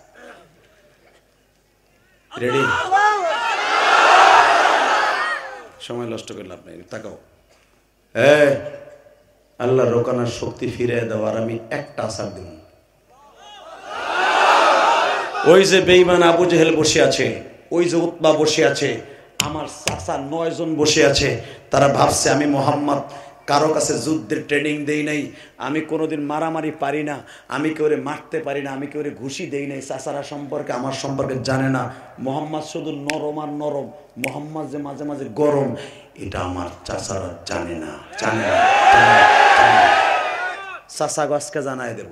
রেডি? সময় নষ্ট করলে আপনি তাকাও। আল্লাহ রোকানার শক্তি ফিরে দেওয়ার আমি একটা আসার দিব। ওই যে বেঈমান আবু জেহেল বসে আছে, ওই যে উতবা বসে আছে, আমার চাচা 9 জন বসে আছে। তারা ভাবছে আমি মুহাম্মদ কারো কাছে যুদ্ধের ট্রেনিং দেই নাই, আমি কোনোদিন মারামারি পারি না, আমি কেউরে মারতে পারি না, আমি কেউরে ঘুষি দেই নাই। চাচারা সম্পর্কে আমার সম্পর্কে জানে না। মুহাম্মদ শুধু নরম আর নরম, মুহাম্মদ যে মাঝে মাঝে গরম, এটা আমার চাচারা জানে না, জানে না। চাচা গাছকে জানাই দেব।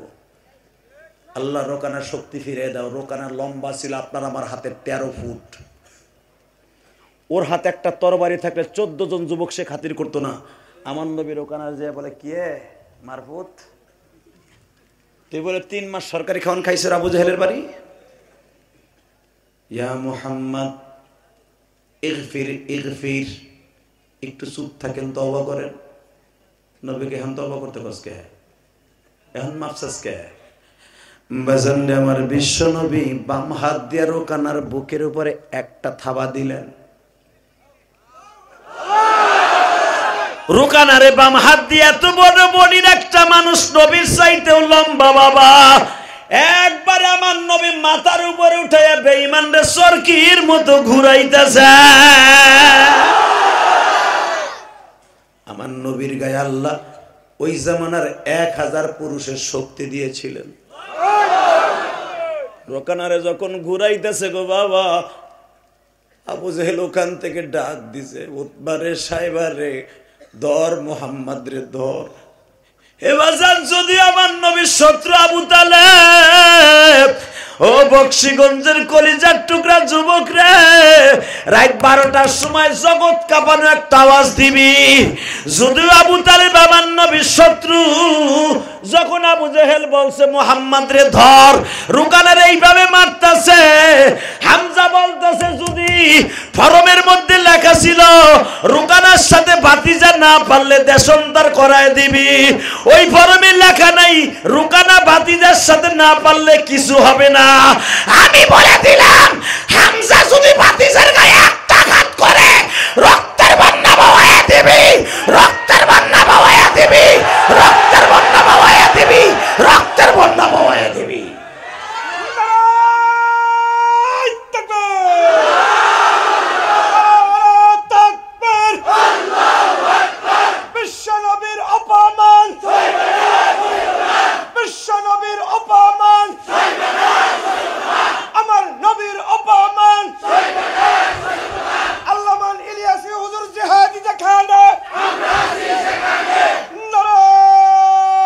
আল্লাহ রোকানার শক্তি ফিরে দাও। রোকানার লম্বা ছিল আপনার আমার হাতের 13 ফুট। ওর হাতে একটা তরবারি থাকলে 14 জন যুবক সে খাতির করতো না। আমার নবী রোকানার যে বলে, কে মারফুত, তুই বলে 3 মাস সরকারি খাওয়ান খাইছে আবু জেহেলের বাড়ি। ইয়া মুহাম্মদ ইগফির ইগফির, একটু চুপ থাকেন, তওবা করেন। নবীকে এখন তওবা করতে কষ্ট, এখন মাপসাসকে বাজানরে আমার বিশ্ব নবী বাম হাত দিয়ে রোকানার বুকের উপরে একটা থাবা দিলেন। রোকানারে বাম হাত দিয়ে, এত বড় বডির একটা মানুষ, নবীর চাইতেও লম্বা বাবা, একবার আমার নবী মাথার উপরে উঠাইয়া বেঈমানরে সরকির মতো ঘুরাইতেছে। আমার নবীর গায়ে আল্লাহ ওই জামানার 1000 পুরুষের শক্তি দিয়েছিলেন। রোকানারে যখন ঘুরাইতেছে গো বাবা, আবু জেহেল ওখান থেকে ডাক দিছে, উতবারে সাইবারে ধর, মোহাম্মদ রে ধর। এবার যদি আমার নবীর শত্রু আবু তালেব, ও বক্সিগঞ্জের কলিজার টুকরা যুবক রে, রাত 12টার সময় জগৎ কাঁপানো একটা আওয়াজ দিবি। যদিও আবু তালেব আমার নবীর শত্রু, যখন আবু জেহেল বলছে মুহাম্মদ রে ধর, রুকানার এইভাবে মারতেছে, হামজা বলতেছে যদি ফরমের মধ্যে লেখা ছিল রুকানার সাথে ভাতিজা না পারলে দেশান্তর করায় দিবি, ওই ফরমে লেখা নাই রুকানা ভাতিজার সাথে না পারলে কিছু হবে না। আমি বলে দিলাম হামজা যদি ভাতিজার গায়ে একটা আঘাত করে রক্তের বন্যা বওয়ায়া দিবি, রক্তের বন্যা বওয়ায়া দিবি, রক্তের বন্যা বওয়ায়া দিবি, রক্তের বন্যা বওয়ায়া দিবি। বিশ্বনবীর অপমান, বিশ্বনবীর অপমান, আমার নবীর অপমান, আল্লামান ইলিয়াসী হুজুর জিহাদি যেখানে, নারায়ে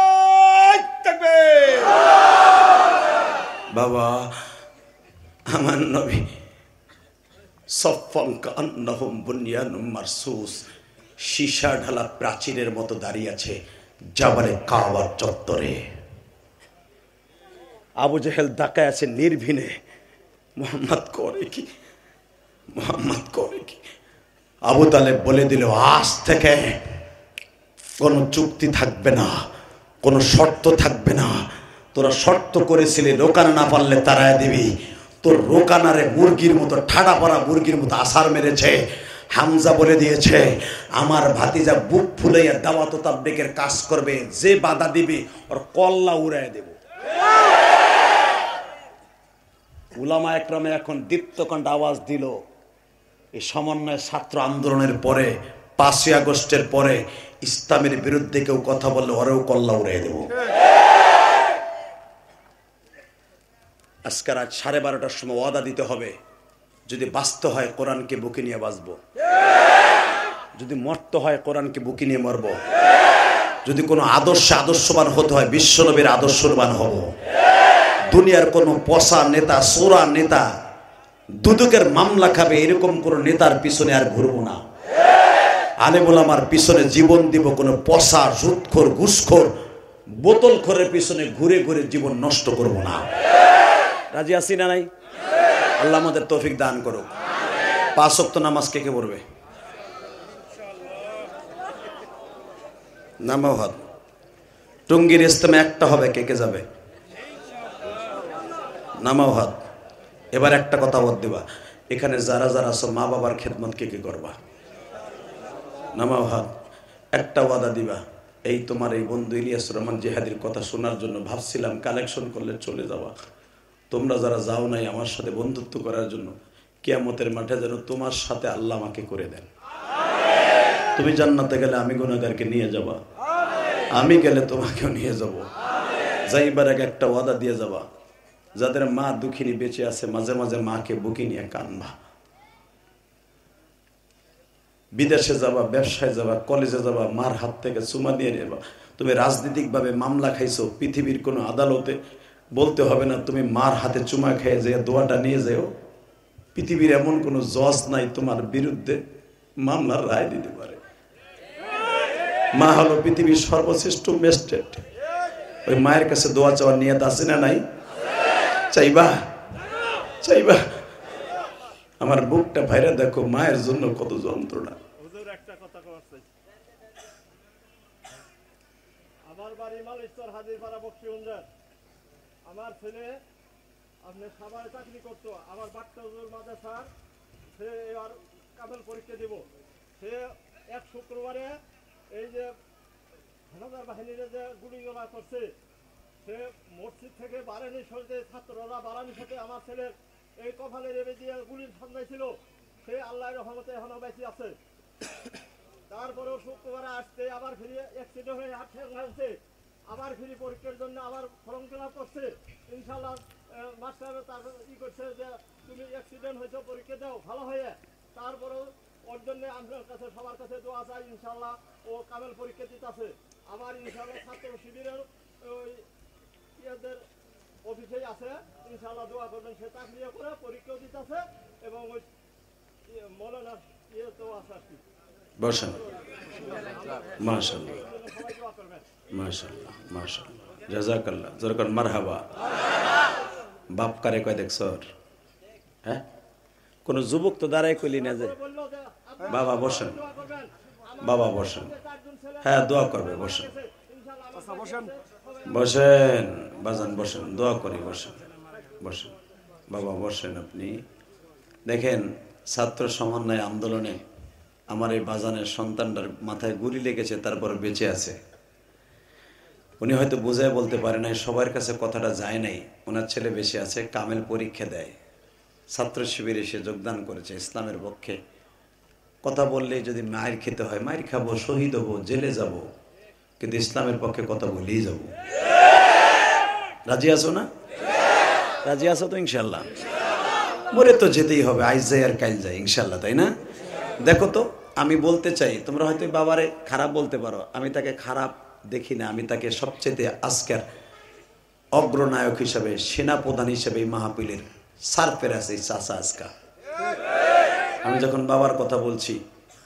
তাকবীর। বাবা আমার নবী সফফান কান্নাহুম বুনিয়ানুম মারসুস, সীসা ঢালা প্রাচীরের মতো দাঁড়িয়ে আছে জাবালে কাবার চত্বরে। আবু জেহেল তাকায় আছে নির্ভীনে, মুহাম্মদ করে কি, মুহাম্মদ করে কি। আবু তালেব বলে দিল আজ থেকে কোনো চুক্তি থাকবে না, কোনো শর্ত থাকবে না। তোরা শর্ত করেছিলি রোকানা না পারলে তারায় দিবি, তোর রোকানারে মুরগির মতো ঠাডা পড়া মুরগির মতো আসার মেরেছে। হামজা বলে দিয়েছে আমার ভাতিজা বুক ফুলাইয়া দাওয়াত তাবলীগের কাজ করবে, যে বাধা দিবে ওর কল্লা উড়ায় দেব। উলামা একরামে এখন দীপ্তকণ্ঠ আওয়াজ দিল, এই সমন্বয় ছাত্র আন্দোলনের পরে 5ই আগস্টের পরে ইসলামের বিরুদ্ধে কেউ কথা বললে ওরেও কল্লা উড়াই দেব। আজকে রাত 12:30টার সময় ওয়াদা দিতে হবে, যদি বাঁচতে হয় কোরআনকে বুকে নিয়ে বাঁচব, যদি মরতে হয় কোরআনকে বুকে নিয়ে মরব, যদি কোনো আদর্শবান হতে হয় বিশ্বনবীর আদর্শবান হব। দুনিয়ার কোনো পচা নেতা, সোরা নেতা, দুদকের মামলা খাবে এরকম কোন নেতার পিছনে আর ঘুরবো না। আলেমুল আমার পিছনে জীবন দিব, কোনো পচা সুদখোর ঘুষখোর বোতলখোরের পিছনে ঘুরে ঘুরে জীবন নষ্ট করব না। রাজি আছি না নাই? আল্লাহ আমাদের তৌফিক দান করুক। 5 ওয়াক্ত নামাজ কে কে পড়বে? নামাও হাত। টঙ্গীর ইজতেমা একটা হবে, কে কে যাবে? নামাও হাত। এবার একটা কথা বল দিবা, এখানে যারা যারা আছো মা বাবার খেদমত কে কে করবা? নামাও হাত। একটা ওয়াদা দিবা, এই তোমার এই বন্ধু ইলিয়াসুর রহমান জিহাদির কথা শোনার জন্য ভাবছিলাম কালেকশন করলে চলে যাওয়া, তোমরা যারা যাও নাই আমার সাথে বন্ধুত্ব করার জন্য, কিয়ামতের মাঠে যেন তোমার সাথে আল্লাহ আমাকে করে দেন। তুমি জান্নাতে গেলে আমি গুনাহগারকে নিয়ে যাবা, আমি গেলে তোমাকেও নিয়ে যাব। যাইবার আগে একটা ওয়াদা দিয়ে যাবা, যাদের মা দুঃখিনী বেঁচে আছে মাঝে মাঝে মাকে বুকে নিয়ে কানবা। বিদেশে যাবা, ব্যবসায় যাবা, কলেজে যাবা, মার হাত থেকে চুমা দিয়ে নেবা। তুমি রাজনৈতিকভাবে মামলা খাইছো, পৃথিবীর কোনো আদালতে বলতে হবে না তুমি মার হাতে চুমা খেয়ে যে দোয়াটা নিয়ে যাও। পৃথিবীর এমন কোনো জজ নাই তোমার বিরুদ্ধে মামলার রায় দিতে পারে। মা হলো পৃথিবীর সর্বশ্রেষ্ঠ ম্যাজিস্ট্রেট। ওই মায়ের কাছে দোয়া চাওয়ার নিয়ত আছে না নাই? চাইবা? চাইবা? আমার বুকটা ভাইরা দেখো, মায়ের জন্য কত যন্ত্রণা। হুজুর একটা কথা কইছে, আমার আমার বাড়ি মালিশ্বর হাজিরপাড়া বক্সিগঞ্জের। আমার ছেলে আপনি সাভারে চাকরি করতো, আমার বাট্টাজুল মাদ্রাসার সে এবার কামেল পরীক্ষা দিব। সে এক শুক্রবারে এই যে হানাদার বাহিনীরা যে গুলিগোলা করছে, সে মসজিদ থেকে বারানি সরতে ছাত্ররা বারানি সাথে আমার ছেলের এই কপালে রেবে দিয়ে গুলির সামনে ছিল। সে আল্লাহর রহমতে এখনো বেঁচে আছে। তারপরেও শুক্রবারে আসতে আবার ফিরে অ্যাক্সিডেন্ট হয়ে হাঁটছে, আবার ফিরে পরীক্ষার জন্য আবার ফর্ম ফিল আপ করছে। ইনশাল্লাহ মাস্টার তার করছে যে তুমি অ্যাক্সিডেন্ট হয়েছে, পরীক্ষা দাও ভালো হয়ে। তারপরেও ওর জন্য আপনার কাছে সবার কাছে দোয়া চাই, ইনশাল্লাহ ও কামেল পরীক্ষা দিতেছে। আবার ইনশাল্লাহ ছাত্র শিবিরের ওই ইয়েদের অফিসেই আছে, ইনশাল্লাহ দোয়া করবেন। সে চাকরিও করে পরীক্ষাও দিতেছে এবং ওই মৌলানা ইয়েতেও আছে আর কি। বসেন। মাশাআল্লাহ মাশাআল্লাহ মাশাআল্লাহ, জাযাকাল্লাহ। জোরকার মারহাবা। বাপ কারে কয় দেখছ? হ্যাঁ, কোন যুবক তো দাঁড়ায় কইলি না যে বাবা বসেন, বাবা বসেন। হ্যাঁ, দোয়া করবে, বসেন বসেন বাজান, বসেন, দোয়া করি, বসেন বসেন বাবা, বসেন। আপনি দেখেন ছাত্র সমন্বয় আন্দোলনে আমার এই বাজানের সন্তানটার মাথায় গুলি লেগেছে, তারপর বেঁচে আছে। উনি হয়তো বোঝায় বলতে পারে নাই, সবার কাছে কথাটা যায় নাই। ওনার ছেলে বেঁচে আছে, কামেল পরীক্ষা দেয়, ছাত্র শিবিরে এসে যোগদান করেছে ইসলামের পক্ষে। কথা বললেই যদি মায়ের খেতে হয় মায়ের খাবো, শহীদ হবো, জেলে যাব, কিন্তু ইসলামের পক্ষে কথা বলেই যাব। রাজি আছো না? রাজি আছো তো? ইনশাল্লাহ মরে তো যেতেই হবে, আজ যাই আর কাল যাই ইনশাল্লাহ, তাই না? দেখো তো, আমি বলতে চাই, তোমরা হয়তো বাবারে খারাপ বলতে পারো, আমি তাকে খারাপ দেখি না। আমি তাকে সবচেয়ে আজকের অগ্রনায়ক হিসাবে, সেনাপ্রধান হিসাবে এই মাহফিলের সারফের আছে চাচা আজকা। আমি যখন বাবার কথা বলছি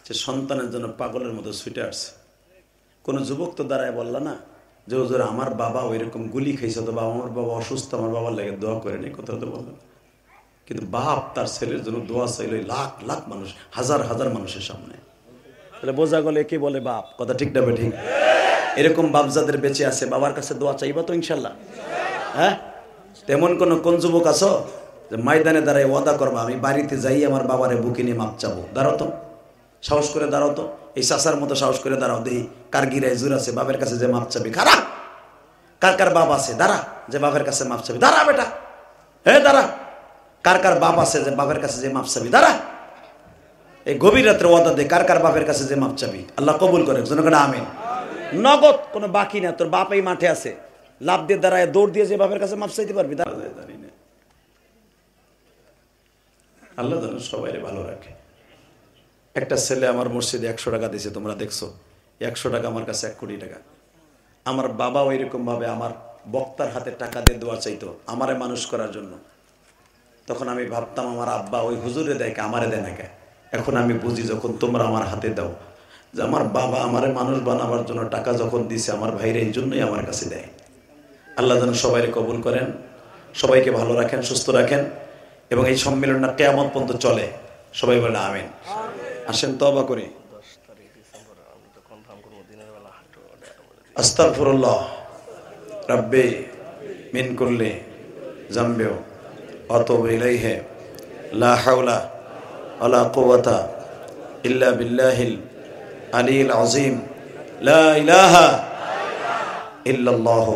যে সন্তানের জন্য পাগলের মতো ছুটে আসছে, কোনো যুবক তো দাঁড়ায় বললা না যে হুজুর আমার বাবা ওইরকম গুলি খাইছে, তো বাবা আমার বাবা অসুস্থ, আমার বাবার লাগে দোয়া করে নেই, কথা তো বললাম। কিন্তু বাপ তার ছেলের জন্য দোয়া চাইল লাখ লাখ মানুষ, হাজার হাজার মানুষের সামনে। তাহলে বোঝা গেলে কি বলে বাপ, কথা ঠিক না ঠিক? এরকম বাপ যাদের বেঁচে আছে বাবার কাছে দোয়া চাইবা তো ইনশাল্লাহ। হ্যাঁ, তেমন কোন যুবক আছো যে ময়দানে দাঁড়ায় ওয়াদা করবা আমি বাড়িতে যাই আমার বাবারে বুকে নিয়ে মাপ চাবো? দাঁড়াও তো, সাহস করে দাঁড়াও তো, এই চাচার মতো সাহস করে দাঁড়াও, দেখি কার গিরায় জোর আছে বাপের কাছে যে মাপ চাবি। খারাপ কার কার বাপ আছে দাঁড়া যে বাপের কাছে মাপ চাবি? দাঁড়া বেটা, হে দাঁড়া। কার কার বাপ আছে যে বাপের কাছে যে মাপ চাবি? দাঁড়া। এই গভীর রাত্রে ওয়াদা দে, কার কার বাপের কাছে যে মাপ চাবি? আল্লাহ কবুল করে, জনগণ আমিন। নগদ কোনো বাকি না, তোর বাপ এই মাঠে আছে, লাভ দিয়ে দাঁড়ায় দৌড় দিয়ে যে বাপের কাছে মাপ চাইতে পারবি? আল্লাহ যেন সবাই ভালো রাখে। একটা ছেলে আমার মসজিদে 100 টাকা দিয়েছে, তোমরা দেখছো, 100 টাকা আমার কাছে 1 কোটি টাকা। আমার বাবাও এরকম ভাবে আমার বক্তার হাতে টাকা দিয়ে দোয়া চাইতো আমারে মানুষ করার জন্য। তখন আমি ভাবতাম আমার আব্বা ওই হুজুরে দেয় কে, আমারে দেয় না কে? এখন আমি বুঝি যখন তোমরা আমার হাতে দাও যে আমার বাবা আমারে মানুষ বানাবার জন্য টাকা যখন দিছে, আমার ভাইরা এই জন্যই আমার কাছে দেয়। আল্লাহ যেন সবাইকে কবুল করেন, সবাইকে ভালো রাখেন, সুস্থ রাখেন, এবং এই সম্মেলনটা কিয়ামত পর্যন্ত চলে। সবাই বলে আমিন। আসেন তওবা করি। আস্তাগফিরুল্লাহ রাব্বি মিন কুল্লি যামবি ওয়া আতুবু ইলাইহি লা হাওলা ওয়ালা কুওয়াতা ইল্লা বিল্লাহিল আলিয়্যিল আযীম লা ইলাহা ইল্লাল্লাহ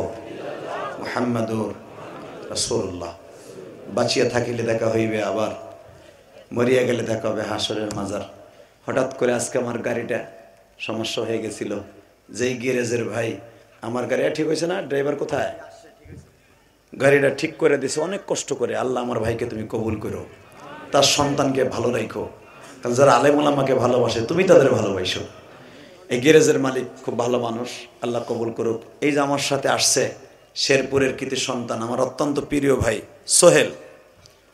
মুহাম্মাদুর রাসূলুল্লাহ। বাঁচিয়া থাকিলে দেখা হইবে আবার, মরিয়া গেলে দেখা হবে হাসরের মাজার। হঠাৎ করে আজকে আমার গাড়িটা সমস্যা হয়ে গেছিল, যেই গ্যারেজের ভাই আমার গাড়ি ঠিক হয়েছে না, ড্রাইভার কোথায়, গাড়িটা ঠিক করে দিছে অনেক কষ্ট করে। আল্লাহ আমার ভাইকে তুমি কবুল করো, তার সন্তানকে ভালো রাখো, কারণ যারা আলেম ওলামাকে ভালোবাসে তুমি তাদের ভালোবাসো। এই গ্যারেজের মালিক খুব ভালো মানুষ, আল্লাহ কবুল করুক। এই যে আমার সাথে আসছে শেরপুরের কৃতি সন্তান, আমার অত্যন্ত প্রিয় ভাই সোহেল,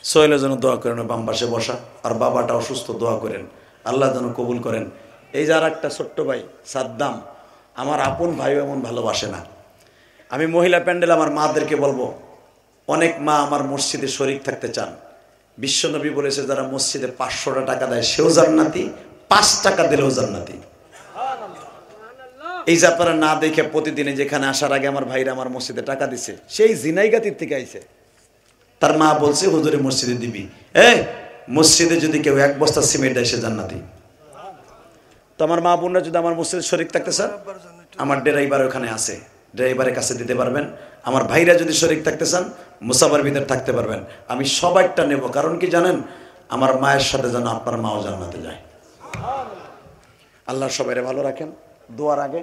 সোহেলের জন্য দোয়া করেন, বাম পাশে বসা, আর বাবাটা অসুস্থ, দোয়া করেন আল্লাহ যেন কবুল করেন। এই যে আর একটা ছোট্ট ভাই সাদ্দাম, আমার আপন ভাইও এমন ভালোবাসে না। আমি মহিলা প্যান্ডেল আমার মাদেরকে বলবো, অনেক মা আমার মসজিদে শরীক থাকতে চান। বিশ্বনবী বলেছে যারা মসজিদে 500 টাকা দেয় সেও জান্নাতি, 5 টাকা দিলেও জান্নাতি। এই যে আপনারা না দেখে প্রতিদিনে যেখানে আসার আগে আমার ভাইরা আমার মসজিদে টাকা দিছে, সেই জিনাইগাতির থেকে আইছে। তার মা বলছে হুজুরে মসজিদে দিবি, মসজিদে যদি কেউ 1 বস্তা সিমেন্ট দেয় সে জান্নাতি। তো আমার মা বোনরা যদি আমার মসজিদে শরীক থাকতে চান, আমার ড্রাইভার ওখানে আছে, ড্রাইভারের কাছে দিতে পারবেন। আমার ভাইরা যদি শরীক থাকতে চান, মুসাফার ভিতরে থাকতে পারবেন। আমি সবাইটা নেব, কারণ কি জানেন, আমার মায়ের সাথে যেন আপনার মাও জান্নাতে যায়। আল্লাহ সবাইরে ভালো রাখেন। দোয়ার আগে